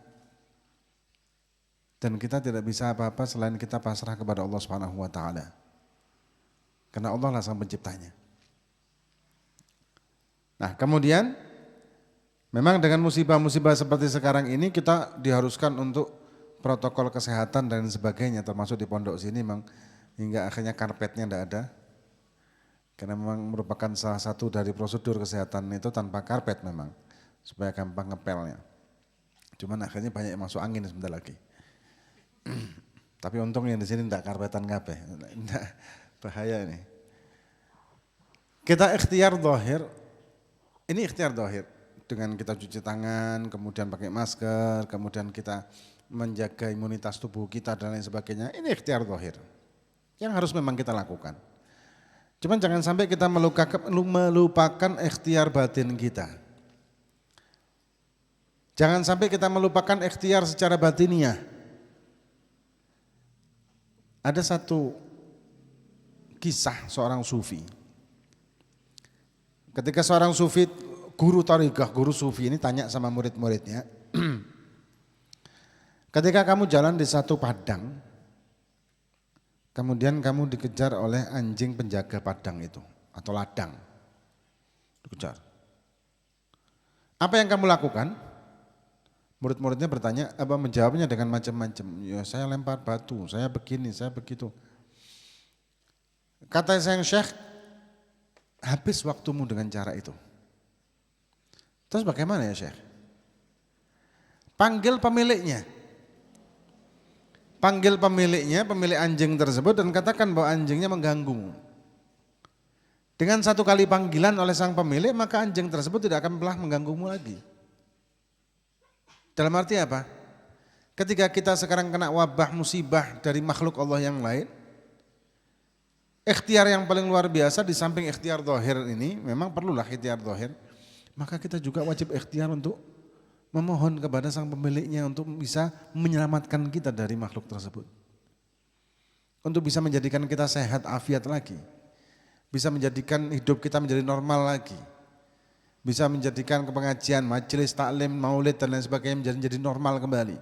dan kita tidak bisa apa-apa selain kita pasrah kepada Allah Subhanahu wa taala. Karena Allah lah Sang Penciptanya. Nah, kemudian memang dengan musibah-musibah seperti sekarang ini kita diharuskan untuk protokol kesehatan dan sebagainya, termasuk di pondok sini memang hingga akhirnya karpetnya tidak ada. Karena memang merupakan salah satu dari prosedur kesehatan itu tanpa karpet memang, supaya gampang ngepelnya. Cuman akhirnya banyak yang masuk angin sebentar lagi. Tapi untung yang di sini tidak karpetan kabeh, bahaya ini. Kita ikhtiar zahir, ini ikhtiar zahir. Dengan kita cuci tangan, kemudian pakai masker, kemudian kita menjaga imunitas tubuh kita dan lain sebagainya, ini ikhtiar zahir yang harus memang kita lakukan. Cuman jangan sampai kita melupakan ikhtiar batin kita. Jangan sampai kita melupakan ikhtiar secara batiniah. Ada satu kisah seorang sufi. Ketika seorang sufi, guru tariqah, guru sufi ini tanya sama murid-muridnya, ketika kamu jalan di satu padang, kemudian kamu dikejar oleh anjing penjaga padang itu, atau ladang, dikejar. Apa yang kamu lakukan? Murid-muridnya bertanya, apa menjawabnya dengan macam-macam. Ya saya lempar batu, saya begini, saya begitu. Kata sang Syekh, habis waktumu dengan cara itu. Terus bagaimana ya Syekh? Panggil pemiliknya. Panggil pemiliknya, pemilik anjing tersebut dan katakan bahwa anjingnya mengganggumu. Dengan satu kali panggilan oleh sang pemilik, maka anjing tersebut tidak akan pernah mengganggumu lagi. Dalam arti apa? Ketika kita sekarang kena wabah musibah dari makhluk Allah yang lain, ikhtiar yang paling luar biasa di samping ikhtiar zahir ini, memang perlulah ikhtiar zahir, maka kita juga wajib ikhtiar untuk memohon kepada sang pemiliknya untuk bisa menyelamatkan kita dari makhluk tersebut. Untuk bisa menjadikan kita sehat afiat lagi. Bisa menjadikan hidup kita menjadi normal lagi. Bisa menjadikan pengajian, majelis, taklim, maulid dan lain sebagainya menjadi normal kembali.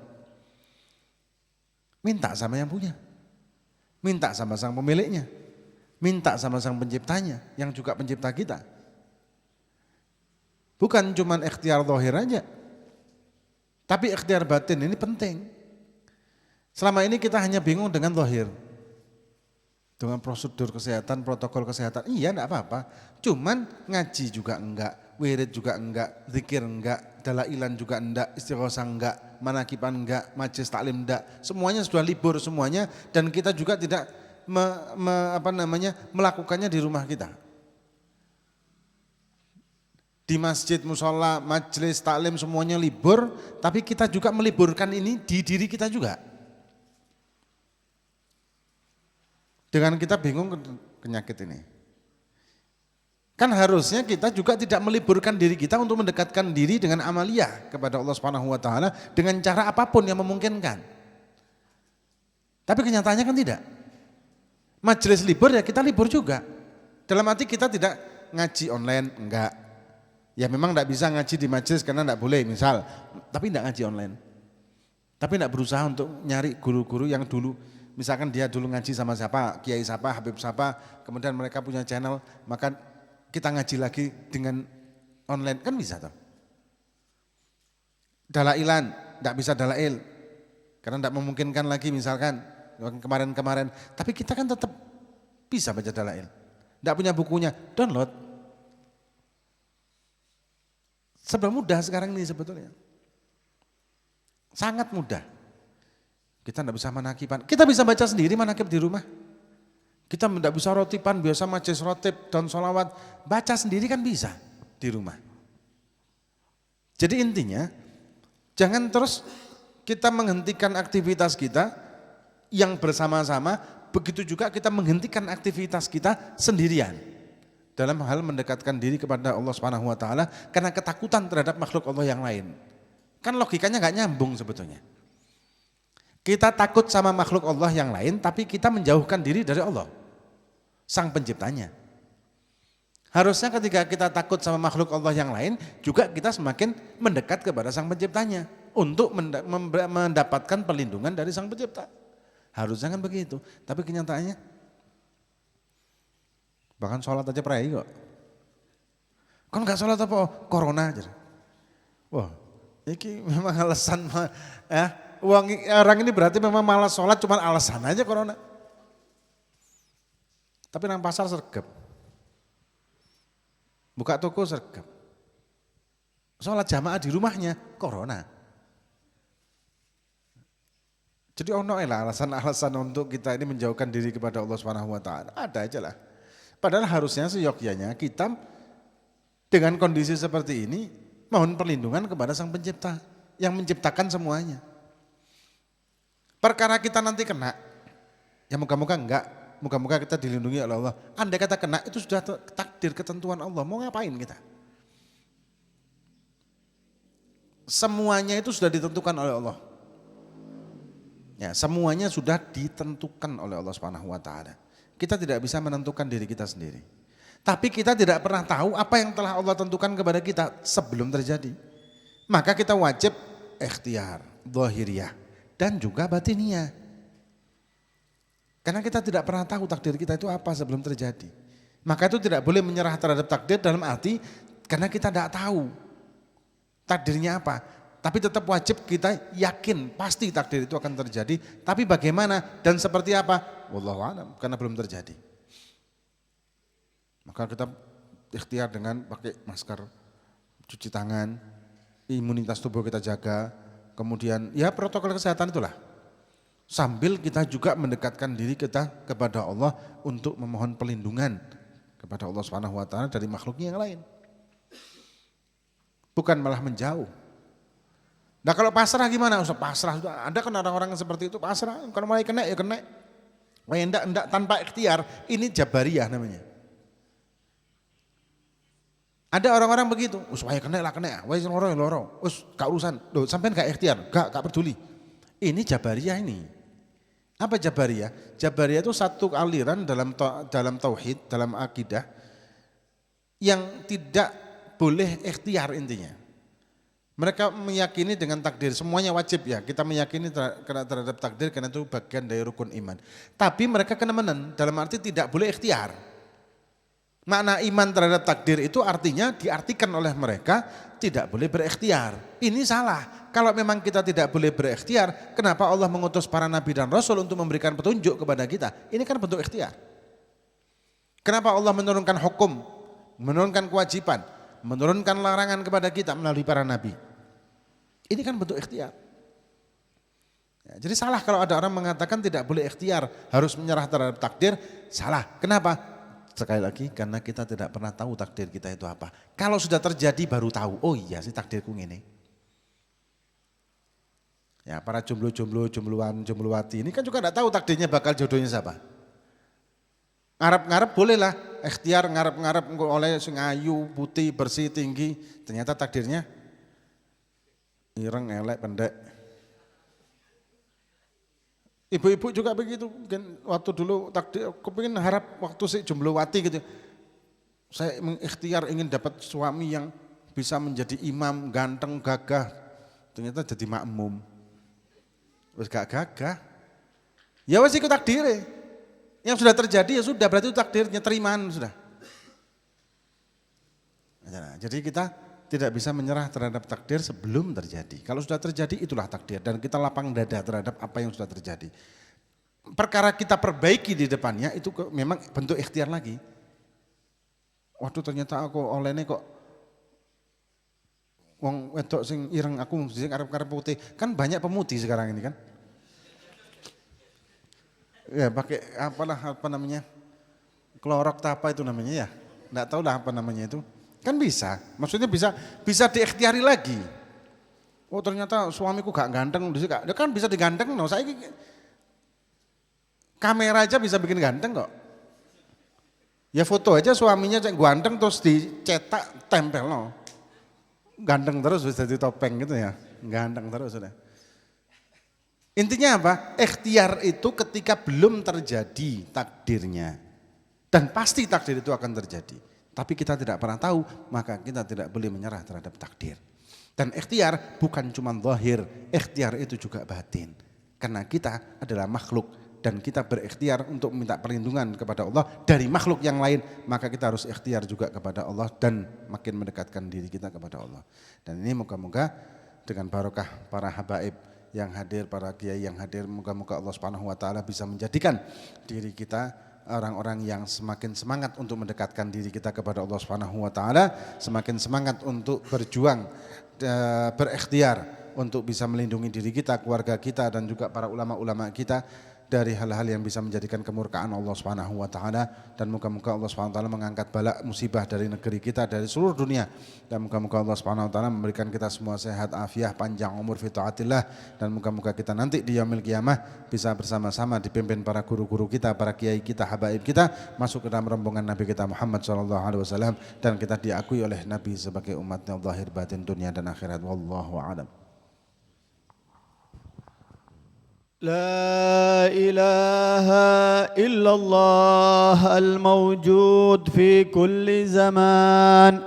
Minta sama yang punya. Minta sama sang pemiliknya. Minta sama sang penciptanya yang juga pencipta kita. Bukan cuma ikhtiar zahir aja. Tapi ikhtiar batin ini penting. Selama ini kita hanya bingung dengan zahir. Dengan prosedur kesehatan, protokol kesehatan, iya enggak apa-apa. Cuman ngaji juga enggak, wirid juga enggak, zikir enggak, dalailan juga enggak, istighosah enggak, manakiban enggak, majelis taklim enggak. Semuanya sudah libur semuanya dan kita juga tidak melakukannya di rumah kita. Di masjid, musola, majelis taklim semuanya libur, tapi kita juga meliburkan ini di diri kita juga. Dengan kita bingung penyakit ini. Kan harusnya kita juga tidak meliburkan diri kita untuk mendekatkan diri dengan amaliyah kepada Allah Subhanahu wa taala dengan cara apapun yang memungkinkan. Tapi kenyataannya kan tidak. Majelis libur ya kita libur juga. Dalam arti kita tidak ngaji online, enggak. Ya memang enggak bisa ngaji di majelis karena enggak boleh misal, tapi enggak ngaji online. Tapi enggak berusaha untuk nyari guru-guru yang dulu misalkan dia dulu ngaji sama siapa, kiai siapa, habib siapa, kemudian mereka punya channel, maka kita ngaji lagi dengan online, kan bisa toh. Dalailan, enggak bisa dalail, karena enggak memungkinkan lagi misalkan, kemarin-kemarin, tapi kita kan tetap bisa baca dalail. Enggak punya bukunya, download. Seberapa mudah sekarang ini sebetulnya. Sangat mudah. Kita tidak bisa manakiban, kita bisa baca sendiri manakib di rumah. Kita tidak bisa rotipan, biasa majelis rotib dan sholawat, baca sendiri kan bisa di rumah. Jadi intinya, jangan terus kita menghentikan aktivitas kita yang bersama-sama, begitu juga kita menghentikan aktivitas kita sendirian. Dalam hal mendekatkan diri kepada Allah Subhanahu wa taala karena ketakutan terhadap makhluk Allah yang lain. Kan logikanya nggak nyambung sebetulnya. Kita takut sama makhluk Allah yang lain, tapi kita menjauhkan diri dari Allah, sang penciptanya. Harusnya ketika kita takut sama makhluk Allah yang lain, juga kita semakin mendekat kepada sang penciptanya, untuk mendapatkan perlindungan dari sang pencipta. Harusnya kan begitu, tapi kenyataannya, bahkan sholat aja perai kok. Kan gak sholat apa? Corona aja. Wah, ini memang alasan ya. Orang ini berarti memang malas sholat cuma alasan aja corona. Tapi nang pasar sergap. Buka toko sergap. Sholat jamaah di rumahnya corona. Jadi ono lah alasan-alasan untuk kita ini menjauhkan diri kepada Allah Subhanahu wa taala. Ada aja lah. Padahal harusnya seyogyanya kita dengan kondisi seperti ini mohon perlindungan kepada sang pencipta yang menciptakan semuanya. Perkara kita nanti kena, ya moga-moga enggak, moga-moga kita dilindungi oleh Allah. Andai kata kena itu sudah takdir ketentuan Allah, mau ngapain kita? Semuanya itu sudah ditentukan oleh Allah. Ya, semuanya sudah ditentukan oleh Allah Subhanahu wa taala. Kita tidak bisa menentukan diri kita sendiri. Tapi kita tidak pernah tahu apa yang telah Allah tentukan kepada kita sebelum terjadi. Maka kita wajib ikhtiar, zahiriyah dan juga batiniah. Karena kita tidak pernah tahu takdir kita itu apa sebelum terjadi. Maka itu tidak boleh menyerah terhadap takdir dalam arti karena kita tidak tahu takdirnya apa. Tapi tetap wajib kita yakin pasti takdir itu akan terjadi. Tapi bagaimana dan seperti apa? Wallahu a'lam, karena belum terjadi. Maka kita ikhtiar dengan pakai masker, cuci tangan, imunitas tubuh kita jaga, kemudian ya protokol kesehatan itulah. Sambil kita juga mendekatkan diri kita kepada Allah untuk memohon perlindungan kepada Allah Subhanahu wa taala dari makhluknya yang lain. Bukan malah menjauh. Nah kalau pasrah gimana? Ustaz, pasrah, ada kan orang-orang seperti itu pasrah, kalau mulai kena ya kena. Wah enggak tanpa ikhtiar, ini jabariyah namanya. Ada orang-orang begitu, wah kena lah kena, wah loro, gak urusan, sampai gak ikhtiar, gak peduli. Ini jabariyah ini. Apa jabariyah? Jabariyah itu satu aliran dalam tauhid, dalam akidah yang tidak boleh ikhtiar intinya. Mereka meyakini dengan takdir, semuanya wajib ya, kita meyakini terhadap takdir karena itu bagian dari rukun iman. Tapi mereka kena menen, dalam arti tidak boleh ikhtiar. Makna iman terhadap takdir itu artinya diartikan oleh mereka tidak boleh berikhtiar. Ini salah, kalau memang kita tidak boleh berikhtiar, kenapa Allah mengutus para nabi dan rasul untuk memberikan petunjuk kepada kita? Ini kan bentuk ikhtiar. Kenapa Allah menurunkan hukum, menurunkan kewajiban, menurunkan larangan kepada kita melalui para nabi? Ini kan bentuk ikhtiar. Ya, jadi salah kalau ada orang mengatakan tidak boleh ikhtiar, harus menyerah terhadap takdir, salah. Kenapa? Sekali lagi karena kita tidak pernah tahu takdir kita itu apa. Kalau sudah terjadi baru tahu, oh iya sih takdirku ini. Ya para jombluwati ini kan juga tidak tahu takdirnya bakal jodohnya siapa. Ngarep-ngarep bolehlah, ikhtiar ngarep-ngarep oleh sing ayu, putih, bersih, tinggi, ternyata takdirnya ireng, elek, pendek. Ibu-ibu juga begitu, mungkin waktu dulu takdir, aku pengen harap waktu si jombluwati gitu. Saya mengikhtiar ingin dapat suami yang bisa menjadi imam, ganteng, gagah. Ternyata jadi makmum. Wes gak gagah. Ya wes ikut takdir. Yang sudah terjadi ya sudah, berarti itu takdirnya, terimaan sudah. Nah, jadi kita tidak bisa menyerah terhadap takdir sebelum terjadi. Kalau sudah terjadi itulah takdir dan kita lapang dada terhadap apa yang sudah terjadi. Perkara kita perbaiki di depannya itu memang bentuk ikhtiar lagi. Waduh ternyata aku olehnya kok wong wedok sing ireng, aku sing arep-arep putih. Kan banyak pemutih sekarang ini kan. Ya pakai apa namanya? Klorok apa itu namanya ya? Enggak tahu lah apa namanya itu. Kan bisa, maksudnya bisa diikhtiari lagi. Oh ternyata suamiku gak ganteng, dia kan bisa diganteng. No, saya kamera aja bisa bikin ganteng kok. Ya foto aja suaminya cek ganteng terus dicetak tempel no. Ganteng terus bisa jadi topeng gitu ya, ganteng terus sudah. Intinya apa? Ikhtiar itu ketika belum terjadi takdirnya. Dan pasti takdir itu akan terjadi. Tapi kita tidak pernah tahu, maka kita tidak boleh menyerah terhadap takdir. Dan ikhtiar bukan cuma zahir, ikhtiar itu juga batin. Karena kita adalah makhluk dan kita berikhtiar untuk meminta perlindungan kepada Allah dari makhluk yang lain, maka kita harus ikhtiar juga kepada Allah dan makin mendekatkan diri kita kepada Allah. Dan ini moga-moga dengan barokah para habaib yang hadir, para kiai yang hadir, moga-moga Allah Subhanahu wa taala bisa menjadikan diri kita orang-orang yang semakin semangat untuk mendekatkan diri kita kepada Allah Subhanahu wa taala, semakin semangat untuk berjuang, berikhtiar untuk bisa melindungi diri kita, keluarga kita dan juga para ulama-ulama kita dari hal-hal yang bisa menjadikan kemurkaan Allah Subhanahu wa taala, dan moga-moga Allah Subhanahu wa taala mengangkat bala musibah dari negeri kita, dari seluruh dunia, dan moga-moga Allah Subhanahu wa taala memberikan kita semua sehat afiah, panjang umur fi taatillah, dan moga-moga kita nanti di yaumil qiyamah bisa bersama-sama dipimpin para guru-guru kita, para kiai kita, habaib kita masuk ke dalam rombongan Nabi kita Muhammad sallallahu alaihi wasallam, dan kita diakui oleh Nabi sebagai umatnya zahir batin dunia dan akhirat. Wallahu a'lam. لا إله إلا الله الموجود في كل زمان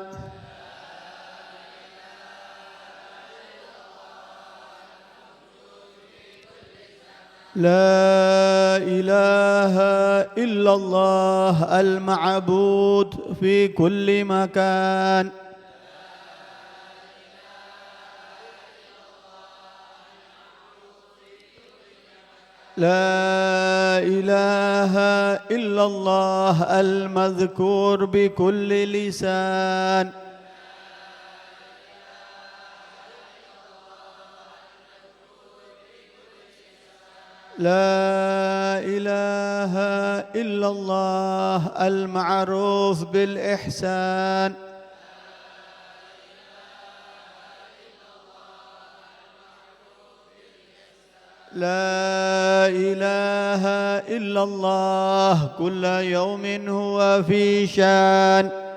لا إله إلا الله المعبود في كل مكان لا إله إلا الله المذكور بكل لسان لا إله إلا الله المعروف بالإحسان لا إله إلا الله كل يوم هو في شان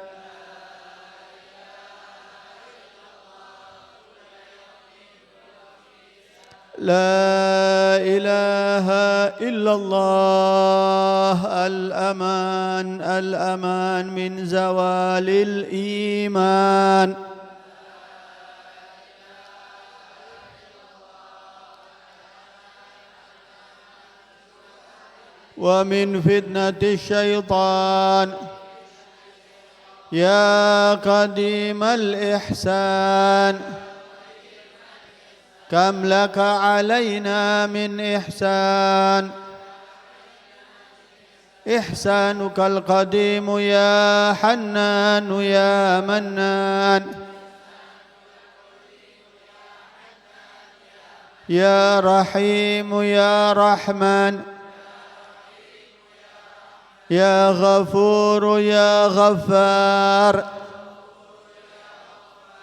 لا إله إلا الله الأمان الأمان من زوال الإيمان ومن فتنة الشيطان يا قديم الإحسان كم لك علينا من إحسان إحسانك القديم يا حنان يا منان يا رحيم يا رحمن يا غفور يا غفار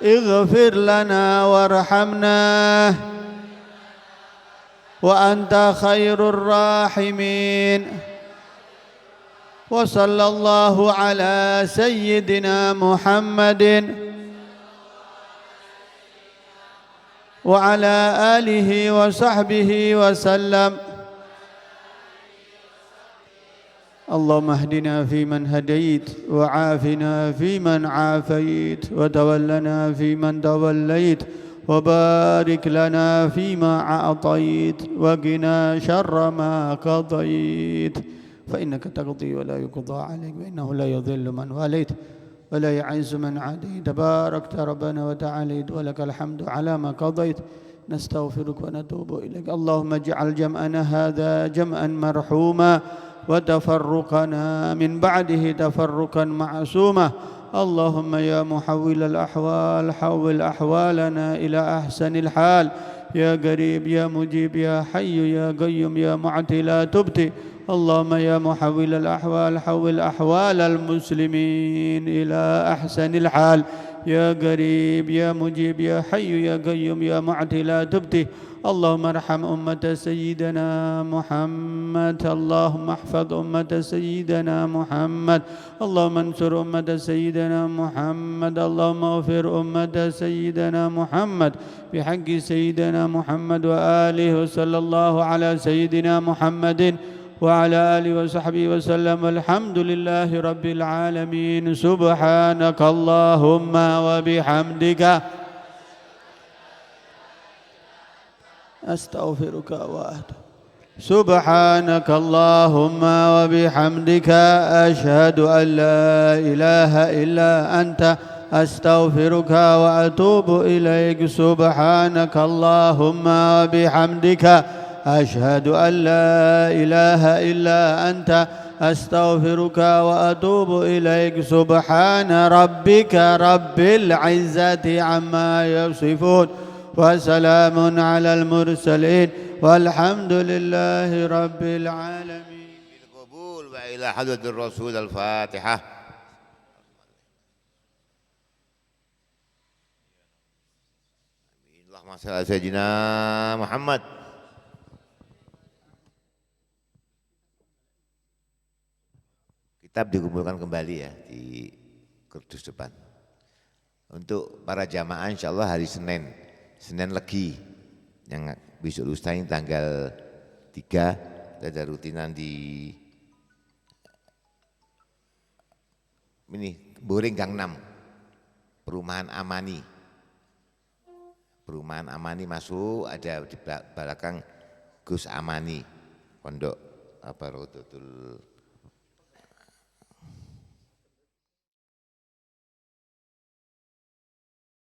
اغفر لنا وارحمنا وأنت خير الراحمين وصلى الله على سيدنا محمد وعلى آله وصحبه وسلم اللهم اهدنا فيمن هديت وعافنا فيمن عافيت وتولنا فيمن توليت وبارك لنا فيما أعطيت وقنا شر ما قضيت فإنك تقضي ولا يقضى عليك وإنه لا يضل من واليت ولا يعز من عاديت تباركت ربنا وتعاليت ولك الحمد على ما قضيت نستغفرك ونتوب إليك اللهم اجعل جمعنا هذا جمعا مرحوما وتفرقنا من بعده تفرقا معصوما اللهم يا محول الأحوال حول أحوالنا إلى أحسن الحال يا قريب يا مجيب يا حي يا قيوم يا معتي لا تبتي اللهم يا محول الأحوال حول أحوال المسلمين إلى أحسن الحال يا قريب يا مجيب يا حي يا قيوم يا معتي لا تبتي اللهم ارحم أمة سيدنا محمد اللهم احفظ أمة سيدنا محمد اللهم انصر أمة سيدنا محمد اللهم اغفر أمة سيدنا محمد بحق سيدنا محمد وآله وصلى الله على سيدنا محمد وعلى آله وصحبه وسلم والحمد لله رب العالمين سبحانك اللهم وبحمدك أستغفرك وأتوب سبحانك اللهم وبحمدك أشهد أن لا إله إلا أنت أستغفرك وأتوب إليك سبحانك اللهم وبحمدك أشهد أن لا إله إلا أنت أستغفرك وأتوب إليك سبحان ربك رب العزة عما يصفون وسلام على المرسلين والحمد لله رب العالمين بالقبول وإلى حضرة الرسول الفاتحة اللهم صل على سيدنا محمد. Kitab dikumpulkan kembali ya di kerdus depan. Untuk para jamaah insya Allah hari Senin Legi yang besok lusa ini tanggal 3 ada rutinan di ini Boring Gang 6 Perumahan Amani masuk ada di belakang Gus Amani Pondok Rodotul